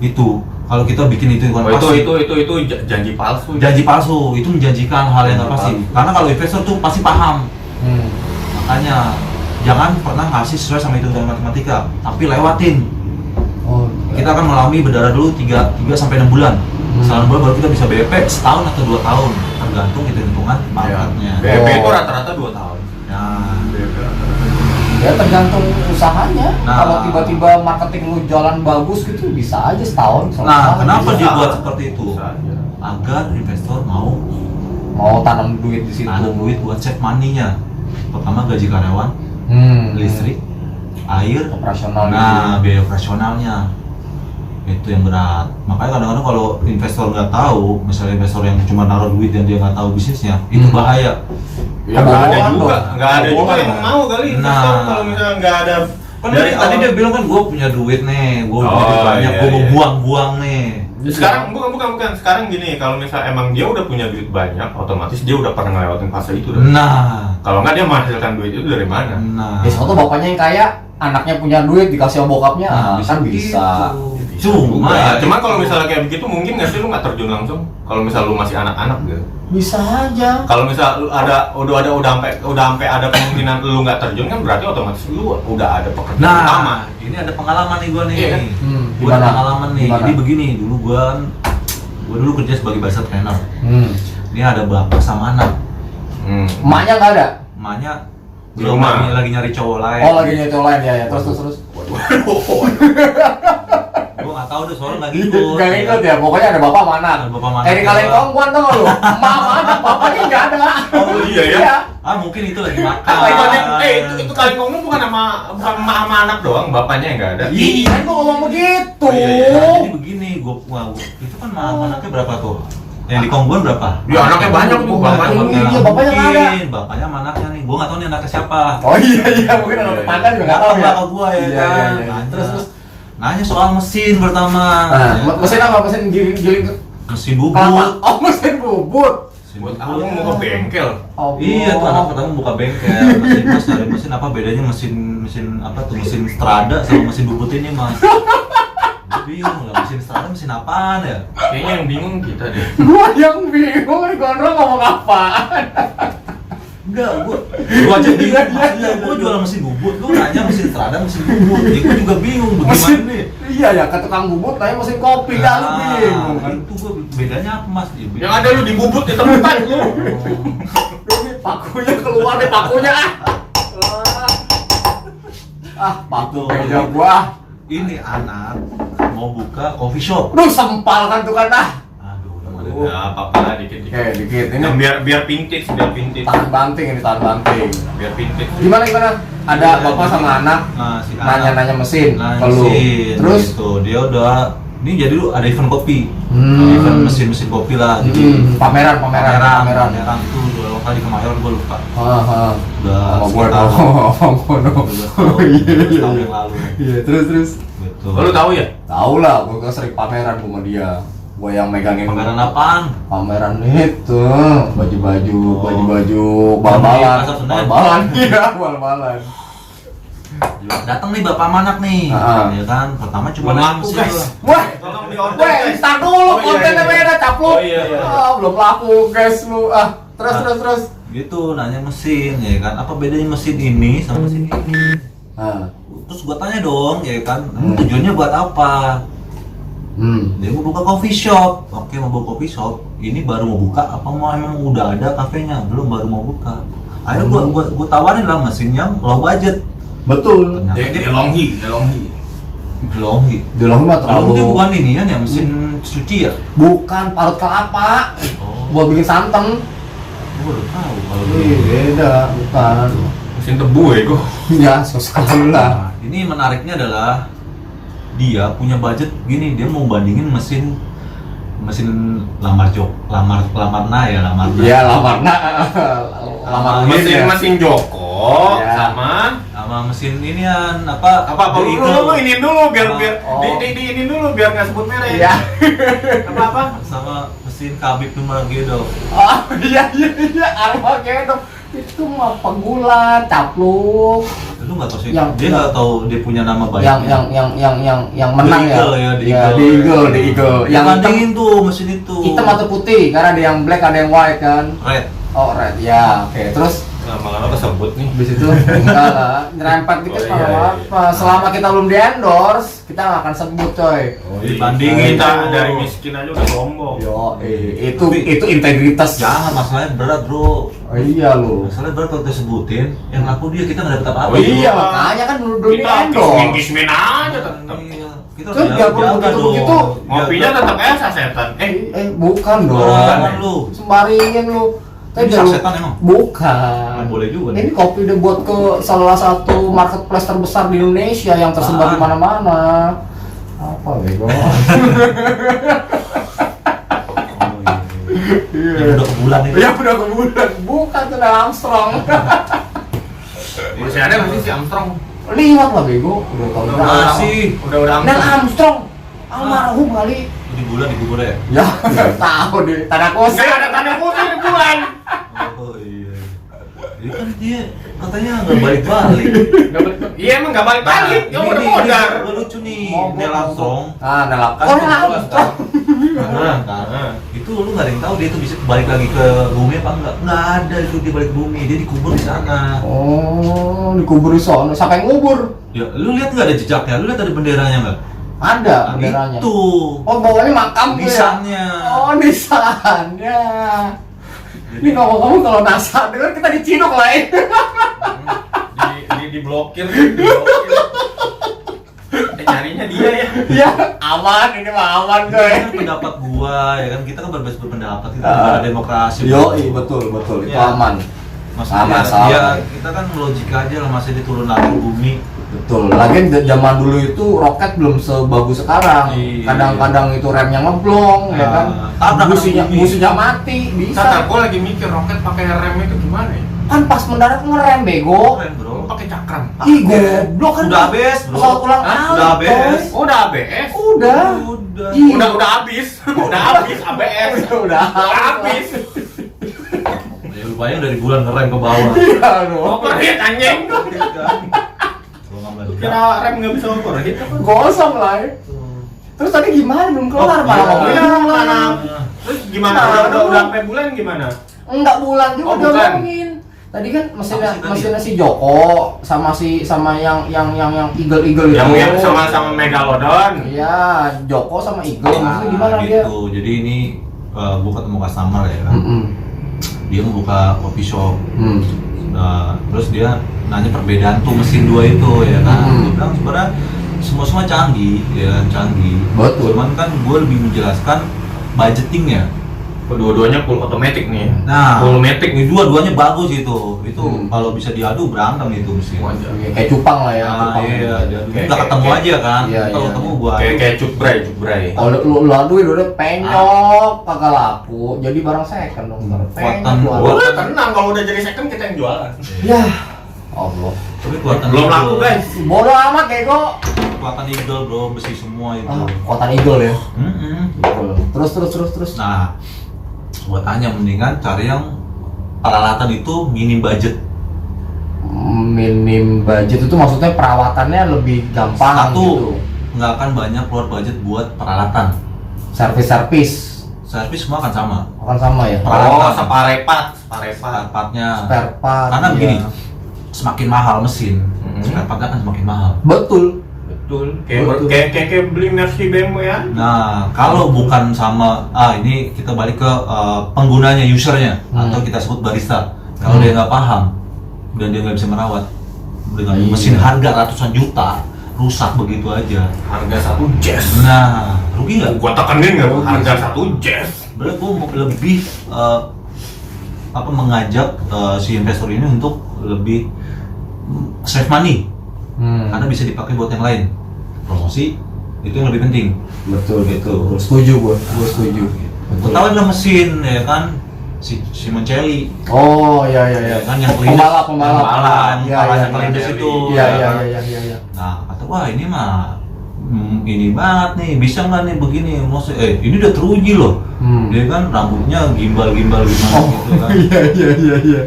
itu Kalau kita bikin itu kan Oh, pasti. itu janji palsu. Janji palsu itu menjanjikan hal yang nggak pasti. Karena kalau investor tuh pasti paham. Makanya jangan pernah ngasih sesuai sama hitungan matematika, tapi lewatin. Kita akan mengalami berdarah dulu 3 sampai 6 bulan. Setelah 6 bulan baru kita bisa BEP setahun atau 2 tahun, tergantung hitungan marketnya. BEP itu rata-rata 2 tahun. Nah, Ya tergantung usahanya. Nah. Kalau tiba-tiba marketing lu jalan bagus gitu bisa aja setahun. nah kenapa bisa. dia buat seperti itu? Bisa aja. Agar investor mau mau tanam duit di situ. tanam duit buat save money-nya. Pertama gaji karyawan, listrik, air, Operasional nah biaya operasionalnya itu yang berat. Makanya kadang-kadang kalau investor nggak tahu, misalnya investor yang cuma naruh duit dan dia nggak tahu bisnisnya, itu bahaya. Ya nggak ada Kebobolan juga, dong. nggak ada juga Kebobolan yang ya. mau kali Nah. investor kalau misalnya nggak ada. Kan tadi awal. dia bilang kan gue punya duit nih, gue punya duit Oh, banyak, iya, gue mau iya. buang-buang nih. Sekarang bukan. Sekarang gini, kalau misalnya emang dia udah punya duit banyak, otomatis dia udah pernah ngelewatin fase itu. Dong. Nah, Kalau nggak dia menghasilkan duit itu dari mana? nah. Ya soalnya bapaknya yang kaya, anaknya punya duit dikasih sama bokapnya, Nah, kan bisa. Cuma Ya, cuman kalau misalnya kayak begitu mungkin nggak sih lu nggak terjun langsung? Kalau misalnya lu masih anak-anak gitu. Bisa aja. Kalau misalnya lu udah sampai ada kemungkinan lu nggak terjun kan berarti otomatis lu udah ada pekerjaan utama. Nah, ini ada pengalaman nih gue nih. Iya kan? Gua ada pengalaman nih. Gimana? Jadi begini, gue dulu kerja sebagai barista trainer. Ini ada bapak sama anak. Emaknya nggak ada. Emaknya Di belum rumah. lagi nyari cowok lain. Oh lagi nyetel lain ya. Terus. Gue nggak tahu deh soalnya nggak ngikut. Gak ngikut ya. Pokoknya ada bapak sama anak. Ada bapak sama Kayak di anak. kaleng kongguan tuh lu. Emak sama anak, bapaknya nggak ada. Oh iya ya. Iya. Ah mungkin itu lagi makan. Itu kali ngomong bukan sama sama anak doang, bapaknya yang nggak ada. Iya, kan gua ngomong begitu. Oh, iya, iya. Nah, jadi begini, itu kan anaknya berapa tuh? Yang di Kongguan berapa? Ya, anaknya banyak tuh, bapaknya. Iya, bapaknya nggak ada. Mungkin, bapaknya sama anaknya nih, gua nggak tahu nih anaknya siapa. Oh iya, mungkin anak tetangga juga nggak tahu ya. Kakak gua ya Iya, kan. iya, iya. Nanya. Terus. Nanya soal mesin pertama. Nah, Ya kan? mesin apa? Mesin giling Mesin bubut. kelapa. Oh, mesin bubut. Mesin Buat bubut. aku mau ke bengkel. Oh, Iya tuh anak pertama buka bengkel. Mas cari mesin apa bedanya mesin apa tuh mesin Strada sama mesin bubut ini mas? Gue bingung lah mesin Strada mesin apaan ya? Kayaknya yang bingung kita deh. Gua yang bingung nih gondrong ngomong apaan. Enggak, gua aja bingung. Maksudnya gua jual mesin bubut, lu nanya mesin Strada mesin bubut. Ya gua juga bingung bagaimana nih. Iya ya, ke tukang bubut nanya mesin kopi dah lu bingung kan. Itu gua bedanya apa mas? Ya, Yang ada lu dibubut di tempat lu. Pakunya keluar deh pakunya ah. Paku meja gua. Ini anak mau buka coffee shop. Duh sempal kan tuh kan ah. Aduh, Ya apa-apa dikit-dikit. Oke, dikit ini Yang biar vintage. tahan banting ini tahan banting. Biar vintage. Gimana? Ada bapak sama anak Nah, si nanya-nanya mesin Nanya ke lu. mesin, Terus gitu. Dia udah ini jadi lu ada event kopi. Hmm. Event mesin kopi lah. Jadi pameran pameran itu dua kali kemarin gua lupa. Heeh. Udah Sama gua sekitar dong. Sama gua dong. 12 tahun, 12 tahun yang lalu. Iya, terus. Gitu. Oh, lu tahu ya? Tahu lah, gua kan sering pameran gua sama dia. Gua yang megangin Pameran apaan? pameran itu baju-baju Oh. bal-balan Pasar Senen. bal-balan iya bal-balan Datang nih bapak sama anak nih. Ah. Ya kan, pertama cuma Belum nanya laku, mesin guys. doang. wah Tolong di order. weh guys. start dulu Oh, iya, kontennya iya. beda capluk Oh, iya, iya. belum laku guys lu terus Ah. terus Gitu nanya mesin ya kan, apa bedanya mesin ini sama mesin ini? Terus gua tanya dong ya kan, tujuannya buat apa? Dia mau buka coffee shop. Oke, mau buka coffee shop. Ini baru mau buka apa mau emang udah ada kafenya? Belum, baru mau buka. Akhirnya gua tawarin lah mesin yang low budget. betul Delonghi. Belum. di dalam mah Kalau mungkin terlalu bukan ini kan ya mesin cuci ya? bukan parut kelapa Oh, buat bikin santan gua baru tahu kalau Wih, gitu. beda bukan Mesin tebu ya gua. ya sekali lah Nah, ini menariknya adalah dia punya budget gini, dia mau bandingin mesin lamar na. iya lamarna lamar Mesin Joko Ya. Sama mesin inian apa Apa The lu Eagle. ini dulu biar Oh. ini dulu biar nggak sebut merek. iya Apa? sama mesin Khabib Nurmagomedov. oh iya Armageddon Itu mah pegulan, capluk. Lu nggak tahu sih, Yang- dia nggak tahu dia punya nama baik. Yang menang The Eagle ya, The Ya, Eagle. The Eagle, The Eagle. Yang Yang bandingin tuh mesin itu. hitam atau putih? Karena ada yang black, ada yang white kan. Red. Oh, red. Ya, oke. Terus Lama-lama kesebut nih. habis itu enggak lah, nyerempet dikit Oh, mah iya, nggak iya. apa. Selama kita belum di endorse, kita nggak akan sebut coy. Dibandingin kita tuh. dari miskin aja udah sombong. Yo, itu Tapi- integritas. Jangan, masalahnya berat bro. Oh iya lo. Masalahnya berat kalau kita sebutin, yang laku dia kita nggak dapet apa-apa. Oh iya. Makanya kan belum di Kita endorse. kismin-kismin aja tetap. Iya. Kita Terus harus biarpun jaga begitu-begitu, dong. Ngopinya Jaga. tetap sasetan. Bukan dong. Sembarangan lu. Sembaringin lu. Ini jangan- sasetan emang? Bukan. Nggak boleh juga nih. Ini kopi udah buat ke salah satu marketplace terbesar di Indonesia yang tersebar di Ah. mana-mana. Apa bego? Oh, iya. Yang udah kebulan itu. Ya udah kebulan. Bukan tuh Neil Armstrong. Masih ada nggak sih si Armstrong? Lihat lah bego. Udah tahu Udah dah. masih. Udah Neil Armstrong. Almarhum kali. Di bulan dikubur ya? Ya, tahu deh. Tanda Nggak kosong. ada tanda kutip di bulan. Oh iya. Jadi kan dia katanya nggak balik-balik. Iya emang nggak balik balik. Ya udah modar. Ini lucu nih, Mogok, Neil Armstrong. Ah, Neil Kan Armstrong. kebetulan Armstrong. kan. Itu lu nggak ada yang tahu dia tuh bisa balik lagi ke bumi apa enggak? Nggak ada itu dia balik ke bumi, dia dikubur di sana. Oh, dikubur di sana. Siapa yang ngubur? Ya, lu lihat nggak ada jejaknya? Lu lihat ada benderanya nggak? Ada benderanya. Itu. Oh, bawahnya makam tuh ya? Nisannya. Oh, nisannya. Ini ngomong-ngomong kalau NASA denger kita diciduk lah ya. Diblokir. Nyarinya dia ya. Ya, aman ini mah aman Ini coy. kan pendapat gua ya kan, kita kan berbebas berpendapat, kita Ah. ada demokrasi. Yo, betul itu Ya. aman. Maksudnya Sama-sama. ya kita kan logika aja lah, masih dia turun lagi ke bumi. Betul. Lagian zaman dulu itu roket belum sebagus sekarang. Iya. Kadang-kadang itu remnya ngeblong ya kan. Tabrak Businya bumi. mati bisa. Satar, gua lagi mikir roket pakai rem itu gimana ya? Kan pas mendarat ngerem bego. Keren bro. Pakai cakram. Ih, goblok kan. Udah habis, bro. Pesawat ulang Hah? alik, Udah habis. coy. Oh, udah ABS. Udah. Udah. Ih. Udah habis. Udah habis ABS. Udah habis. Ya rupanya dari bulan ngerem ke bawah. Iya dong. Overheat anjing. Kalau nggak meledak. Kira rem nggak bisa overheat apa? Gosong lah ya. Terus tadi gimana belum kelar Oh, malah iya. ngomongin Iya, bulan. mana? Terus gimana? Nah, Udah sampai bulan gimana? Enggak bulan juga Oh, udah bukan. ngomongin. Tadi kan Apa sih tadi? mesinnya si Joko sama yang Eagle itu. Yang sama Megalodon. Iya, Joko sama Eagle. Maksudnya gimana dia? gitu. Jadi ini gua ketemu customer ya kan. Mm-mm. Dia mau buka coffee shop. Hmm. Nah, terus dia nanya perbedaan tuh mesin dua itu ya kan. Gue bilang sebenarnya semua canggih ya kan, canggih. Betul. Cuman kan gue lebih menjelaskan budgetingnya. Kedua-duanya full automatic nih. Nah, Full matic. ini dua-duanya bagus itu. Itu Hmm. kalau bisa diadu berantem itu mesin. Wajar. Iya, kayak cupang lah ya. Nah, cupang. iya, diadu. Kayak- Udah ketemu kayak- aja kan. iya, Kalau iya. ketemu gua adu. Kayak cukbray. Kalau lu aduin udah penyok kagak laku. Jadi barang second dong. Ntar. Kuatan Penyok lu gua. adu. Wah, tenang kalau udah jadi second kita yang jualan. Ya. Allah. Tapi kuatan Belum Eagle. laku guys. Bodoh amat bego. Kuatan Eagle bro, besi semua itu. Ah, kuatan Eagle ya. Mm-mm. Terus. Nah, gua tanya mendingan cari yang peralatan itu minim budget. Minim budget itu maksudnya perawatannya lebih gampang Satu, gitu. nggak akan banyak keluar budget buat peralatan. Servis Servis semua akan sama. akan sama ya. Oh, separepat. Partnya. Spare part. Karena iya. begini, semakin mahal mesin, Mhm. spare partnya akan semakin mahal. Betul. Betul. Betul. Kayak beli Mercy BMW ya. Nah, kalau bukan sama, ini kita balik ke penggunanya, usernya, atau kita sebut barista. Kalau dia nggak paham dan dia nggak bisa merawat dengan Iya. mesin harga ratusan juta, rusak begitu aja. Harga satu jazz. Nah, rugi nggak? Gua tekenin nggak? Rugi. Harga satu jazz. Berarti gue mau lebih mengajak si investor ini untuk lebih save money, karena bisa dipakai buat yang lain. Promosi itu yang lebih penting. Betul Gitu. Setuju gua setuju. Gue tahu ada mesin ya kan, si Moncelli Oh iya kan yang pembalap. Pembalap, Iya, kepalanya iya, kelindes iya. itu. Iya ya iya kan? iya. Nah, kata wah ini mah ini banget nih, bisa nggak nih begini? Maksudnya, ini udah teruji loh. Dia kan rambutnya gimbal gimana Oh gitu kan. iya.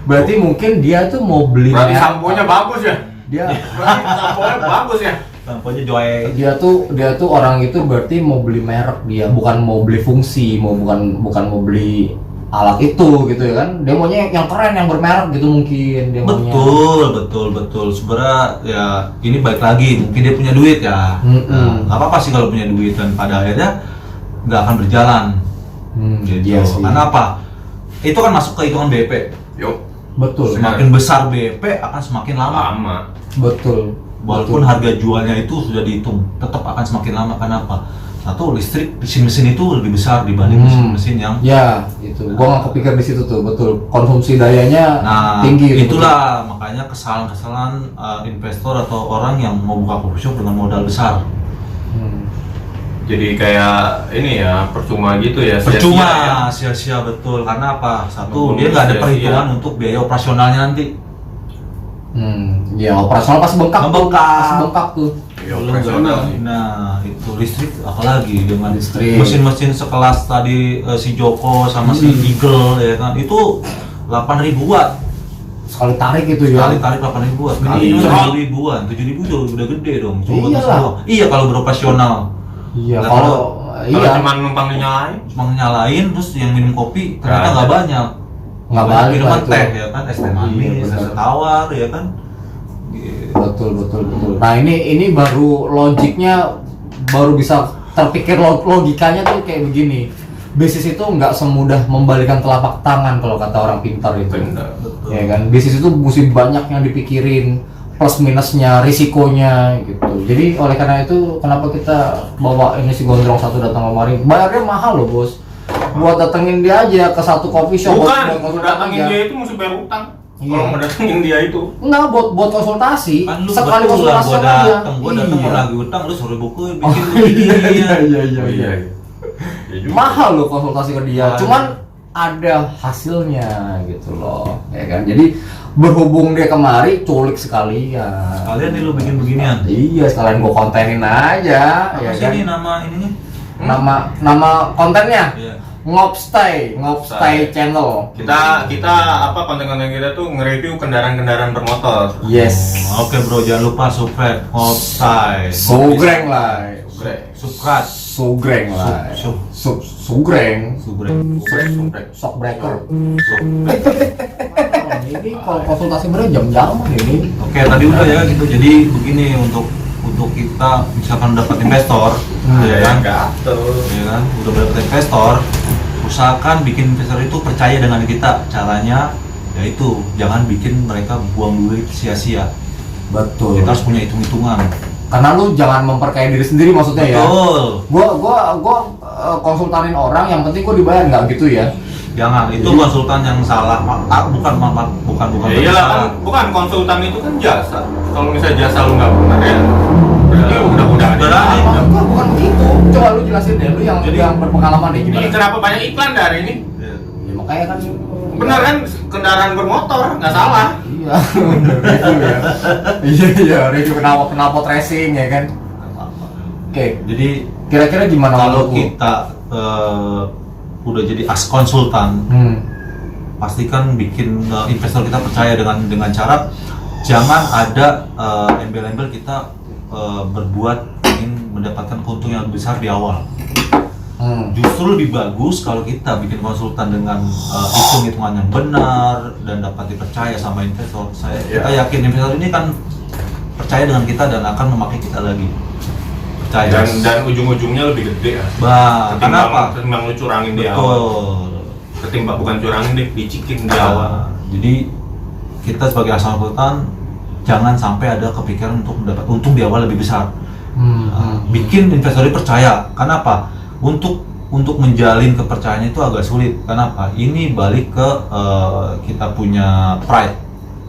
Berarti mungkin dia tuh mau beli Berarti merek. samponya bagus ya? Dia Berarti samponya bagus ya? Samponya Joy. dia tuh orang itu berarti mau beli merek, dia bukan mau beli fungsi, bukan mau beli alat itu gitu ya kan. Dia maunya yang keren, yang bermerek gitu mungkin dia maunya. Betul. Sebenarnya ya ini balik lagi, mungkin dia punya duit ya. Nah, nggak apa-apa sih kalau punya duit, dan pada akhirnya nggak akan berjalan. Gitu. Iya sih. Karena apa? Itu kan masuk ke hitungan BP. Yuk, Betul. Semakin besar BP akan semakin lama. lama. Betul. Walaupun harga jualnya itu sudah dihitung, tetap akan semakin lama. Kenapa? Satu, listrik mesin-mesin itu lebih besar dibanding mesin-mesin yang Ya, itu. Gua nggak kepikir di situ tuh, betul. Konsumsi dayanya tinggi. Itulah makanya kesalahan-kesalahan investor atau orang yang mau buka coffee shop dengan modal besar. Jadi kayak ini ya, percuma gitu ya. Percuma, sia-sia ya. sia-sia betul. Karena apa? Satu, Ngebunuh dia nggak ada sia-sia. perhitungan untuk biaya operasionalnya nanti. Ya operasional pasti bengkak. Membengkak. Pasti bengkak tuh. Ya, Belum operasional. nggak- Nah, itu listrik apalagi dengan Listrik. mesin-mesin sekelas tadi si Joko sama si Eagle ya kan, itu 8.000 watt. Sekali tarik itu ya. Sekali tarik 8.000 watt. Sekali Ini tarik. 7.000-an, 7.000 udah gede dong. Coba Iyalah. bagus doang. Iya kalau beroperasional. Iya, Nah, kalau Kalau iya cuma numpang dinyalain, Cuma nyalain terus yang minum kopi ternyata Nggak nggak ada. banyak. Nggak Banyak balik minuman lah itu. teh ya kan, es teh Iya, manis, benar. es tawar ya kan. Gitu. betul. Nah, ini baru logiknya baru bisa terpikir logikanya tuh kayak begini. Bisnis itu nggak semudah membalikan telapak tangan kalau kata orang pintar itu. bener. Betul. Ya kan, bisnis itu mesti banyak yang dipikirin, plus minusnya, risikonya gitu. Jadi oleh karena itu kenapa kita bawa ini si Gondrong satu datang kemari, bayarnya mahal loh bos. Buat datengin dia aja ke satu coffee shop. Bukan, buat konsultasi datangin aja. dia itu mesti bayar utang. Iya. Kalau mau datangin dia itu. Enggak, buat konsultasi. Kan lu Sekali betul lah, konsultasi gua sama dia. datang, gua datang mau lagi utang, lu suruh buku bikin Oh, begini. iya. Ya juga. Mahal loh konsultasi ke dia. Mahal. Cuman ada hasilnya gitu loh, ya kan. Jadi berhubung dia kemari, culik sekalian. Kalian nih lu bikin beginian. Iya, sekalian gua kontenin aja, Apa ya sih kan. ini nama ininya? Nama kontennya Iya. Ngopstay channel. Kita apa konten-konten kita tuh nge-review kendaraan-kendaraan bermotor. Yes. Oke bro, jangan lupa subscribe, subscribe, Sugreng lah. subscribe, Sugreng lah. Sugreng. subscribe. Shock breaker. Ini kalau konsultasi bener jam-jam ini. Oke, tadi udah ya gitu. Jadi begini untuk kita misalkan dapat investor, ya kan? Ya kan, udah dapat investor, usahakan bikin investor itu percaya dengan kita. Caranya yaitu jangan bikin mereka buang duit sia-sia. Betul. Kita harus punya hitung-hitungan. Karena lu jangan memperkaya diri sendiri maksudnya ya. Betul. Gua konsultanin orang yang penting gua dibayar nggak gitu ya. Jangan, itu konsultan yang salah. Bukan. Ya iyalah kan, bukan konsultan itu kan jasa. Kalau misalnya jasa lu nggak benar ya, berarti udah ada. Berarti. Bukan begitu. Coba lu jelasin deh, lu yang berpengalaman deh Ini gimana. kenapa banyak iklan dari ini? Ya. Ya, makanya kan Benar kan, kendaraan bermotor nggak salah. Iya, review ya. Iya, review knalpot racing ya kan. Oke, Jadi kira-kira gimana kalau menurut lu? kita udah jadi konsultan, pastikan bikin investor kita percaya dengan cara jangan ada embel-embel kita berbuat ingin mendapatkan keuntungan yang lebih besar di awal. Justru lebih bagus kalau kita bikin konsultan dengan hitung-hitungan yang benar dan dapat dipercaya sama investor. Kita yakin investor ini kan percaya dengan kita dan akan memakai kita lagi. Percaya. Dan ujung-ujungnya lebih gede ya. Bang, kenapa? Ketimbang lu curangin di awal. Betul. Ketimbang bukan curangin deh, dicikin di Nah, awal. jadi kita sebagai konsultan jangan sampai ada kepikiran untuk mendapat untung di awal lebih besar. Bikin investor percaya. Kenapa? Untuk menjalin kepercayaannya itu agak sulit. Kenapa? Ini balik ke kita punya pride,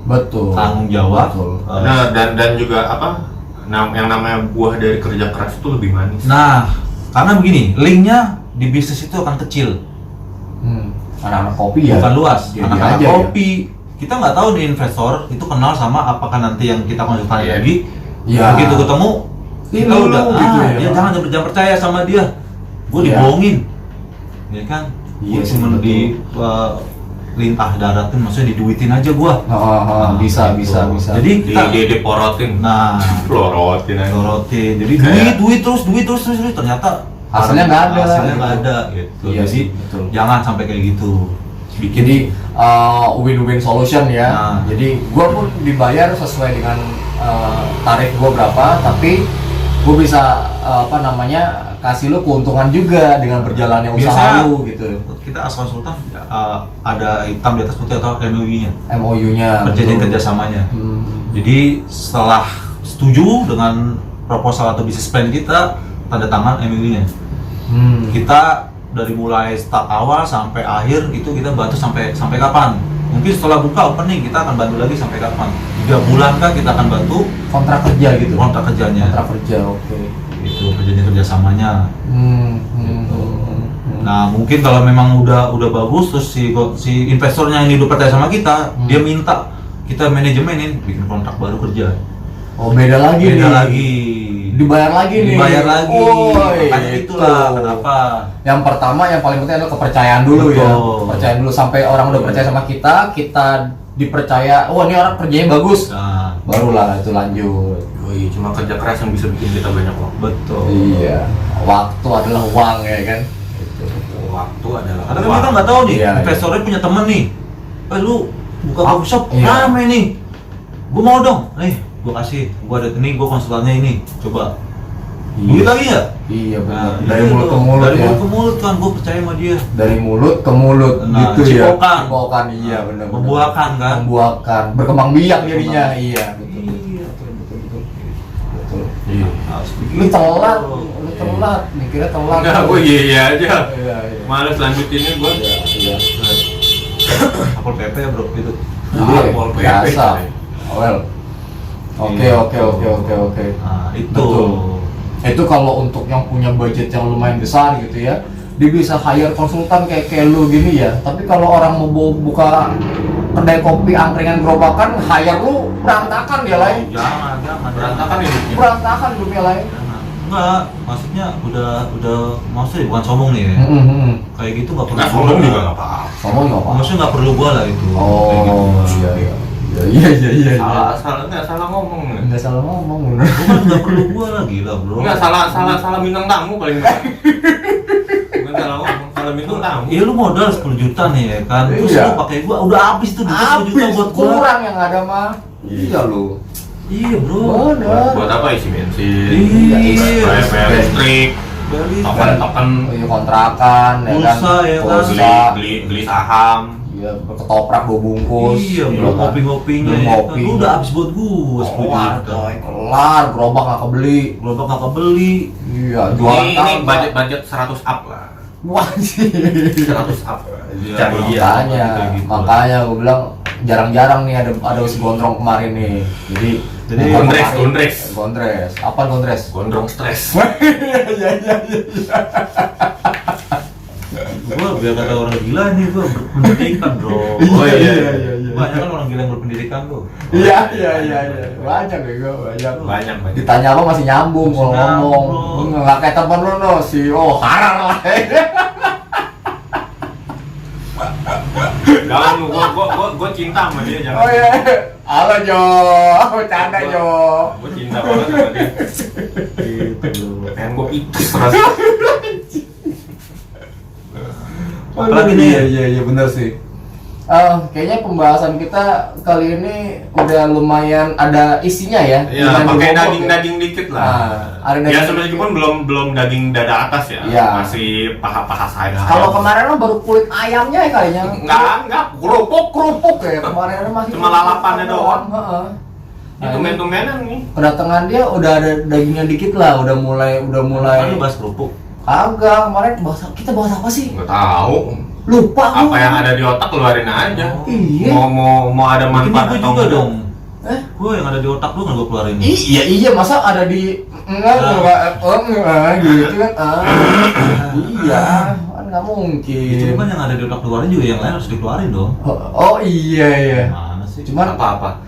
Betul. tanggung jawab. Betul. Nah, dan juga apa? Yang namanya buah dari kerja keras itu lebih manis. Nah, karena begini, linknya di bisnis itu akan kecil, Anak-anak kopi ya. bukan luas. Jadi Anak-anak aja ya. kopi, kita nggak tahu nih investor itu kenal sama apakah nanti yang kita konsultasi Iya. lagi. Iya. Begitu ketemu, Ini kita lu udah gitu ya. dia jangan percaya sama dia. Gue Iya. dibohongin, ya kan? Iya Gue sih, cuma betul. lintah darat tuh maksudnya diduitin aja gua. Bisa. Jadi kita diporotin. nah Pelorotin aja. lorotin. Jadi Kayak- duit terus ternyata Hasilnya nggak ada. Hasilnya nggak ada gitu. Iya Jadi sih, betul. jangan sampai kayak gitu. Jadi win-win solution ya. Nah. Jadi gua pun dibayar sesuai dengan tarif gua berapa, tapi gua bisa kasih lu keuntungan juga dengan berjalannya usaha Biasanya lu gitu. kita as konsultan ada hitam di atas putih atau MOU-nya. MOU-nya. Perjanjian betul. kerjasamanya. Hmm. Jadi setelah setuju dengan proposal atau bisnis plan kita, tanda tangan MOU-nya. Kita dari mulai start awal sampai akhir itu kita bantu sampai kapan? Mungkin setelah buka opening kita akan bantu lagi sampai kapan? 3 bulan kah kita akan bantu Kontrak kerja gitu. kontrak kerjanya. Kontrak kerja, oke. Itu perjanjian kerjasamanya. Gitu. Nah mungkin kalau memang udah bagus terus si investornya ini udah percaya sama kita, dia minta kita manajemenin bikin kontrak baru kerja. Oh, beda lagi nih. lagi. Dibayar lagi nih. Dibayar lagi. Oh, Makanya itu. itulah kenapa. Yang pertama yang paling penting adalah kepercayaan dulu ya. Betul. Kepercayaan dulu sampai orang udah percaya sama kita dipercaya, oh ini orang kerjanya bagus. Nah, Barulah itu lanjut. Oh iya, cuma kerja keras yang bisa bikin kita banyak uang. betul. Iya. Waktu adalah uang ya kan. Gitu. Waktu adalah Karena uang. kita nggak tahu nih, Iya, investornya punya temen nih. Lu buka coffee shop, Iya. rame nih. Gua mau dong. Gua kasih. Gua ada ini, gua konsultannya ini. Coba. Duit lagi nggak? Iya benar. Nah, Dari iya mulut ke tuh. mulut Dari ya. mulut ke mulut kan, gua percaya sama dia. Dari mulut ke mulut Nah, gitu cipokan. ya. Cipokan iya benar. Membuahkan kan? Membuahkan, berkembang biak jadinya. Iya, betul. Iya. Betul. Iya. Harus Lu begitu. telat, mikirnya telat. Enggak, gue iya aja. Iya. Males lanjutinnya gue. Iya. Apple PP ya bro, itu. Iya, Pol PP, biasa. coy. Well. Oke. Nah, itu. Betul. Itu kalau untuk yang punya budget yang lumayan besar gitu ya, dia bisa hire konsultan kayak lu gini ya. Tapi kalau orang mau buka kedai kopi angkringan gerobakan, hire lu berantakan dia lain. Jangan. Berantakan hidupnya. Berantakan hidupnya lain. Enggak, maksudnya udah maksudnya bukan sombong nih ya. Kayak gitu nggak perlu. Nggak sombong juga nggak apa-apa. Ngomong nggak apa? Maksudnya nggak perlu gua lah itu. Kayak gitu. Oh iya. Salah ngomong. Nggak salah ngomong bener. Bukan nggak perlu gua lagi lah bro. Enggak, salah bintang tamu paling enggak. Bukan salah ngomong, salah bintang tamu. Iya lu modal 10 juta nih ya kan. Terus Iya. lu pakai gua udah habis tuh duit 10 juta Habis buat gua. kurang yang ada mah. Iya lu. Iya bro. Bener. Buat apa isi bensin? Iya. Bayar listrik, token, Iya kontrakan ya kan. Pulsa, ya kan? Pulsa. beli saham. Iya ketoprak 2 bungkus. Iya Iya bro, kan? kopi-kopinya Belum ya ngopi. kan. Lu udah habis buat gua 10 Kelar, juta. coy. Kelar, gerobak nggak kebeli. Gerobak nggak kebeli. Iya, jualan Ini budget 100 up lah. Wah sih. 100 up. Iya, Cari Bang. dia. Makanya, kayak gitu. makanya gue bilang jarang-jarang nih ada si gondrong kemarin nih. Jadi bukan gondres. kemarin- Gondres. Apa gondres? Gondrong stres. Gua biar kata orang gila nih gua berpendidikan bro. Oh, iya. Banyak kan orang gila yang berpendidikan tuh. Iya. Banyak ya gue, banyak. Banyak. Ditanya apa masih nyambung kalau Masih ngomong. nyambung, bro. Nggak kayak temen lu no, si harar lah. Jangan lu, gua cinta sama dia, jangan. Oh iya. Halo Jo, bercanda Jo. Gua cinta banget sama dia. Gitu. Pengen gua pitus terus. Apalagi nih? Iya benar sih. Kayaknya pembahasan kita kali ini udah lumayan ada isinya ya. Ya, Lumayan pakai berbobot daging-daging dikit lah. Nah, ada Ya daging sebenarnya pun belum daging dada atas ya. Iya. Masih paha-paha saya. Kalau kemarin mah baru kulit ayamnya ya kayaknya. enggak, Kerupuk ya kemarin masih Cuma lalapannya doang. Heeh. itu tumben-tumbenan nih. Kedatangan dia udah ada dagingnya dikit lah, udah mulai Kan lu bahas kerupuk. kagak. Kemarin kita bahas apa sih? Enggak tahu. Lupa Apa gua. yang ada di otak keluarin aja. Iya. Mau ada Ini manfaat gua atau juga enggak. dong. Gua yang ada di otak lu kan gua keluarin. Iya masa ada di enggak gitu kan iya kan nggak mungkin. Itu kan yang ada di otak keluarin juga yang lain harus dikeluarin dong. Oh iya Mana sih? cuman Apa-apa.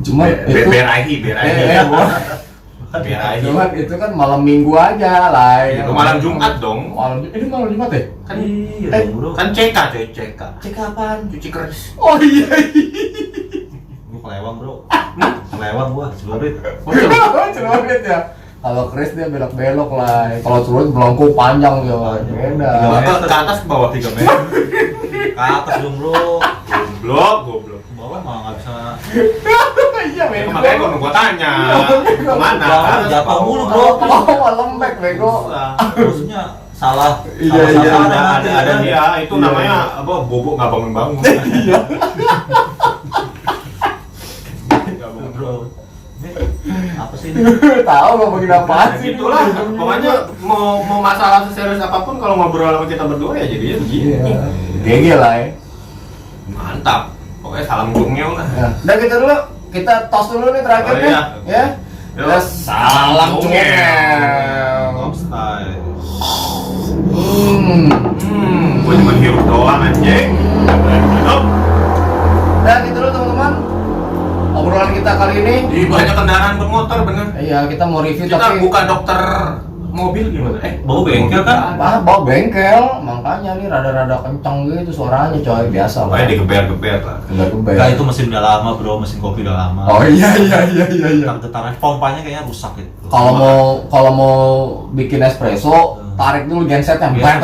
cuman itu BRI. gua Biar aja. Cuman itu kan malam minggu aja lah. Itu malam Jumat dong. Ini malam Jumat ya? Kan Iya dong, bro. kan CK cuy, CK. Cek apaan? Cuci keris. Oh iya. Gua kelewang, bro. Kelewang gua, celurit. Celurit ya. Kalau keris dia belok-belok lah. Kalau celurit belangku panjang ya. Beda. Ke atas ke bawah 3 meter. Ke atas dong, bro. Goblok. Ke bawah malah nggak bisa. Iya, Ya, bego. makanya gua tanya. Kemana? Bawah jatuh mulu, bro. Oh, lembek bego. Maksudnya salah. Iya, salah iya, sasaran ada nanti, dia kan? itu Iya. namanya apa bobok nggak bangun-bangun. Iya. Nggak bangun. Bro. Ini apa sih ini? Tahu mau bikin apaan sih? Itulah pokoknya mau masalah seserius apapun kalau ngobrol sama kita berdua ya jadinya begini. Iya. GG lah ya. Mantap. Pokoknya salam gongnya lah. Ya. Udah kita dulu, kita tos dulu nih terakhir Oh, nih. iya. Ya. Yuk. Ya, salam cungel. Lobster. Gue cuma hirup doang anjing. Hidup. Dan gitu dulu teman-teman. Obrolan kita kali ini. Di banyak kendaraan bermotor bener. Iya, kita mau review Kita tapi bukan dokter mobil gimana? Bau bengkel kan? bawa bengkel, makanya nih rada-rada kencang gitu suaranya coy, biasa lah. Pokoknya digeber-geber lah. Geber-geber. Enggak, itu mesin udah lama, bro. Mesin kopi udah lama. Oh iya. Getaran pompanya kayaknya rusak gitu. Kalau mau bikin espresso, tarik dulu gensetnya. Iya.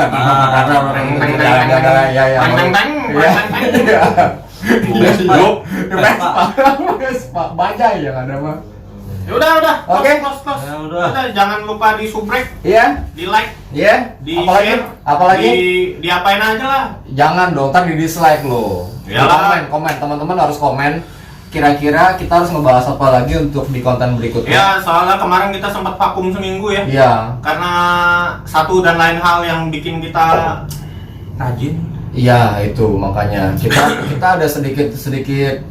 Vespa, bajai yang ada mah. Ya udah. Oke. Close. Ya udah. Jangan lupa di subrek, Iya, di like, iya. di Apalagi? share, Apalagi? di apain aja lah. Jangan dong, ntar di dislike lo. Iyalah. Komen, teman-teman harus komen. Kira-kira kita harus ngebahas apa lagi untuk di konten berikutnya? Ya, soalnya kemarin kita sempat vakum seminggu ya. Iya. Karena satu dan lain hal yang bikin kita rajin. Iya, itu makanya kita ada sedikit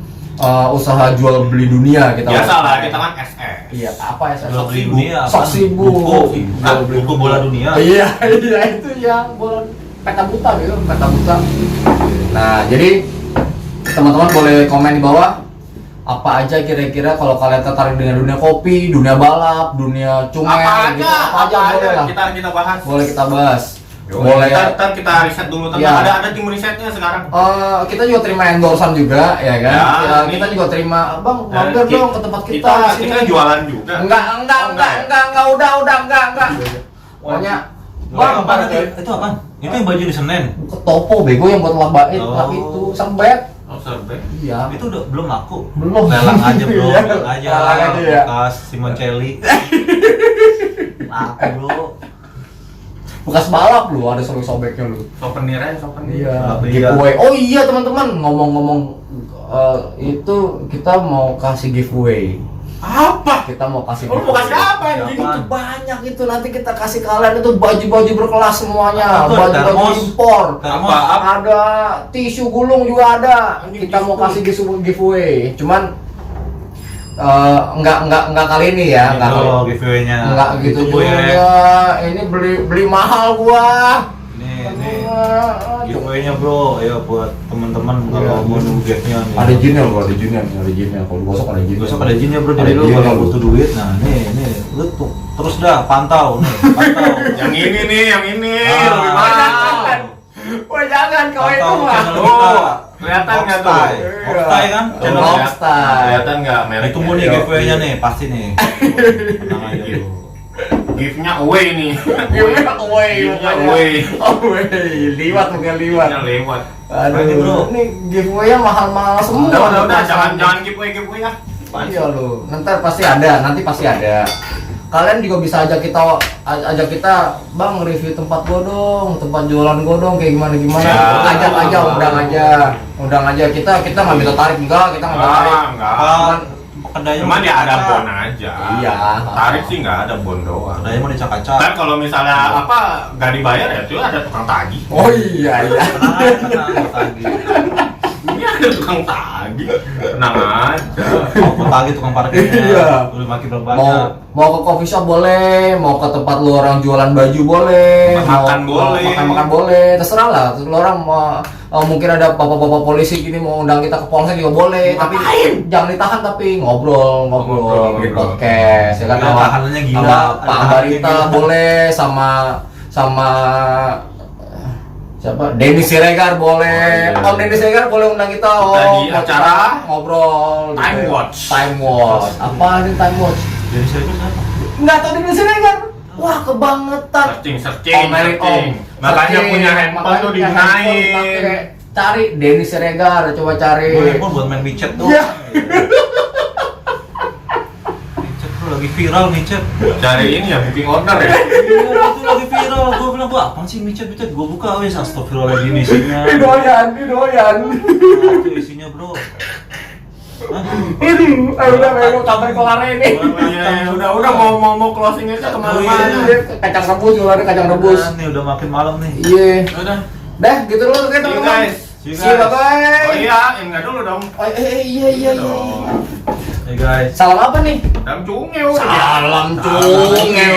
usaha jual beli dunia kita. Biasa lah, kita kan SS. Iya, apa ya? Jual beli dunia apa? Sok sibuk. Buku. Jual beli Buku bola dunia. Iya, itu ya, bola peta buta gitu, peta buta. Nah, jadi teman-teman boleh komen di bawah apa aja kira-kira kalau kalian tertarik dengan dunia kopi, dunia balap, dunia cumel, Apa gitu, aja boleh lah. kita bahas. Boleh kita bahas. Boleh. Kita riset dulu tentang Ya. ada tim risetnya sekarang. Kita juga terima endorsean juga, ya kan? Ya, Ya, ini- kita juga terima, bang, mampir dong ke tempat kita. di sini." Kita jualan juga. Enggak, udah. Pokoknya, bang, Apa itu apaan? Itu yang baju di Senen. ke topo bego yang buat lap Oh. itu, sembet. Oh, serbet. Iya. Itu udah belum laku. Belum. Lelang aja, bro. Iya, Lelang aja. lelang aja ya. Bekas Simoncelli. Laku, bro. Bekas balap lu, ada sobek-sobeknya lu. Souvenir aja, souvenir. Iya, Iya. giveaway. Oh iya teman-teman, ngomong-ngomong itu kita mau kasih giveaway. Apa? Kita mau kasih. Oh, mau kasih apa anjing? Itu banyak itu nanti kita kasih kalian itu baju-baju berkelas semuanya, Apa tuh? baju-baju Termos? impor. Termos. Ada tisu gulung juga ada. Anjing, Kita mau tisu. kasih giveaway. Cuman enggak kali ini ya, enggak Itu giveaway-nya. enggak gitu Itu, Bu, juga. ya. Ini beli mahal gua. Nih. Giveaway-nya, bro. Ayo buat teman-teman Iya. kalau mau nunggu gift-nya nih. Ada jinnya loh, ada jinnya. Kalau gosok ada jinnya. Besok ada jinnya, bro. Ada Jadi lu jinnya, bakal bro. butuh duit. Nah, nih. Lu tuh terus dah pantau nih, pantau. Yang ini nih, yang ini Ah. lebih mahal. Wah jangan kau itu Pantau mah. channel Oh, kita. kelihatan nggak tuh? Oxtai. Oxtai kan? Channel Rockstar. kelihatan. Kelihatan nggak mereknya? Ditunggu nih Iya. giveaway-nya nih, pasti nih. Tenang aja, bro. Gift-nya away nih. Giveaway away. Gift-nya away. Away. Liwat bukan liwat. Gift-nya lewat. Aduh, Lagi, bro. ini giveaway-nya mahal-mahal semua. Udah, jangan giveaway ya. Iya lu, nanti pasti ada. Kalian juga bisa ajak kita, bang review tempat gua dong, tempat jualan gua dong, kayak gimana. Ya. Ajak aja, undang aja. Kita nggak minta tarik enggak, kita nggak tarik. Enggak. Cuman, Kedainya Cuman mau ya ada dicak-cak. bon aja. Iya. Tarik sih nggak ada bon doang. Kedainya mau dicak-cak. Kan kalau misalnya apa nggak dibayar ya itu ada tukang tagih. oh iya. Tenang aja, tenang lagi. Iya. ada tukang tagih. Tenang aja. Aku tagih tukang parkirnya. Iya. Udah makin mau berbanyak. mau ke coffee shop boleh, mau ke tempat lu orang jualan baju boleh, Makan boleh. makan boleh, terserah lah. Terus lu orang mungkin ada bapak-bapak polisi gini mau undang kita ke polsek juga boleh, tapi jangan ditahan, tapi ngobrol Ngobrol. di podcast ya kan, Iya, tahanannya gila. sama Ada Pak tahanannya Barita gila. boleh, sama siapa, Denny Siregar boleh. Oh, iya. Om Denny Siregar boleh undang kita, di buat acara ngobrol Time gitu. Watch. Time Watch apa ini Time Watch? Jadi saya itu siapa? Nggak tahu Denny Siregar. Wah, kebangetan. searching. Makanya Searching. punya handphone Makanya tuh punya handphone digunain. dipakai. Cari Denny Siregar, coba cari. Gue handphone buat main WeChat tuh. Iya. WeChat tuh lagi viral nih chat. Cari ini ya booking order ya. Iya itu lagi viral. Gue bilang gua apaan sih WeChat? Gue buka wes astagfirullahaladzim isinya. Ini doyan. Nah, itu isinya bro. Hah? Udah sampai kelar ini. Iya, udah mau closing aja kemana-mana. Kacang rebus, jualan kacang rebus. Nah, nih udah makin malam nih. Iya. Udah. Dah, gitu dulu See oke you teman-teman. guys. See you See you, guys. bye-bye. Oh iya, enggak dulu dong. Iya. Hey guys. Salam apa nih? Salam cungeu. Salam cungel.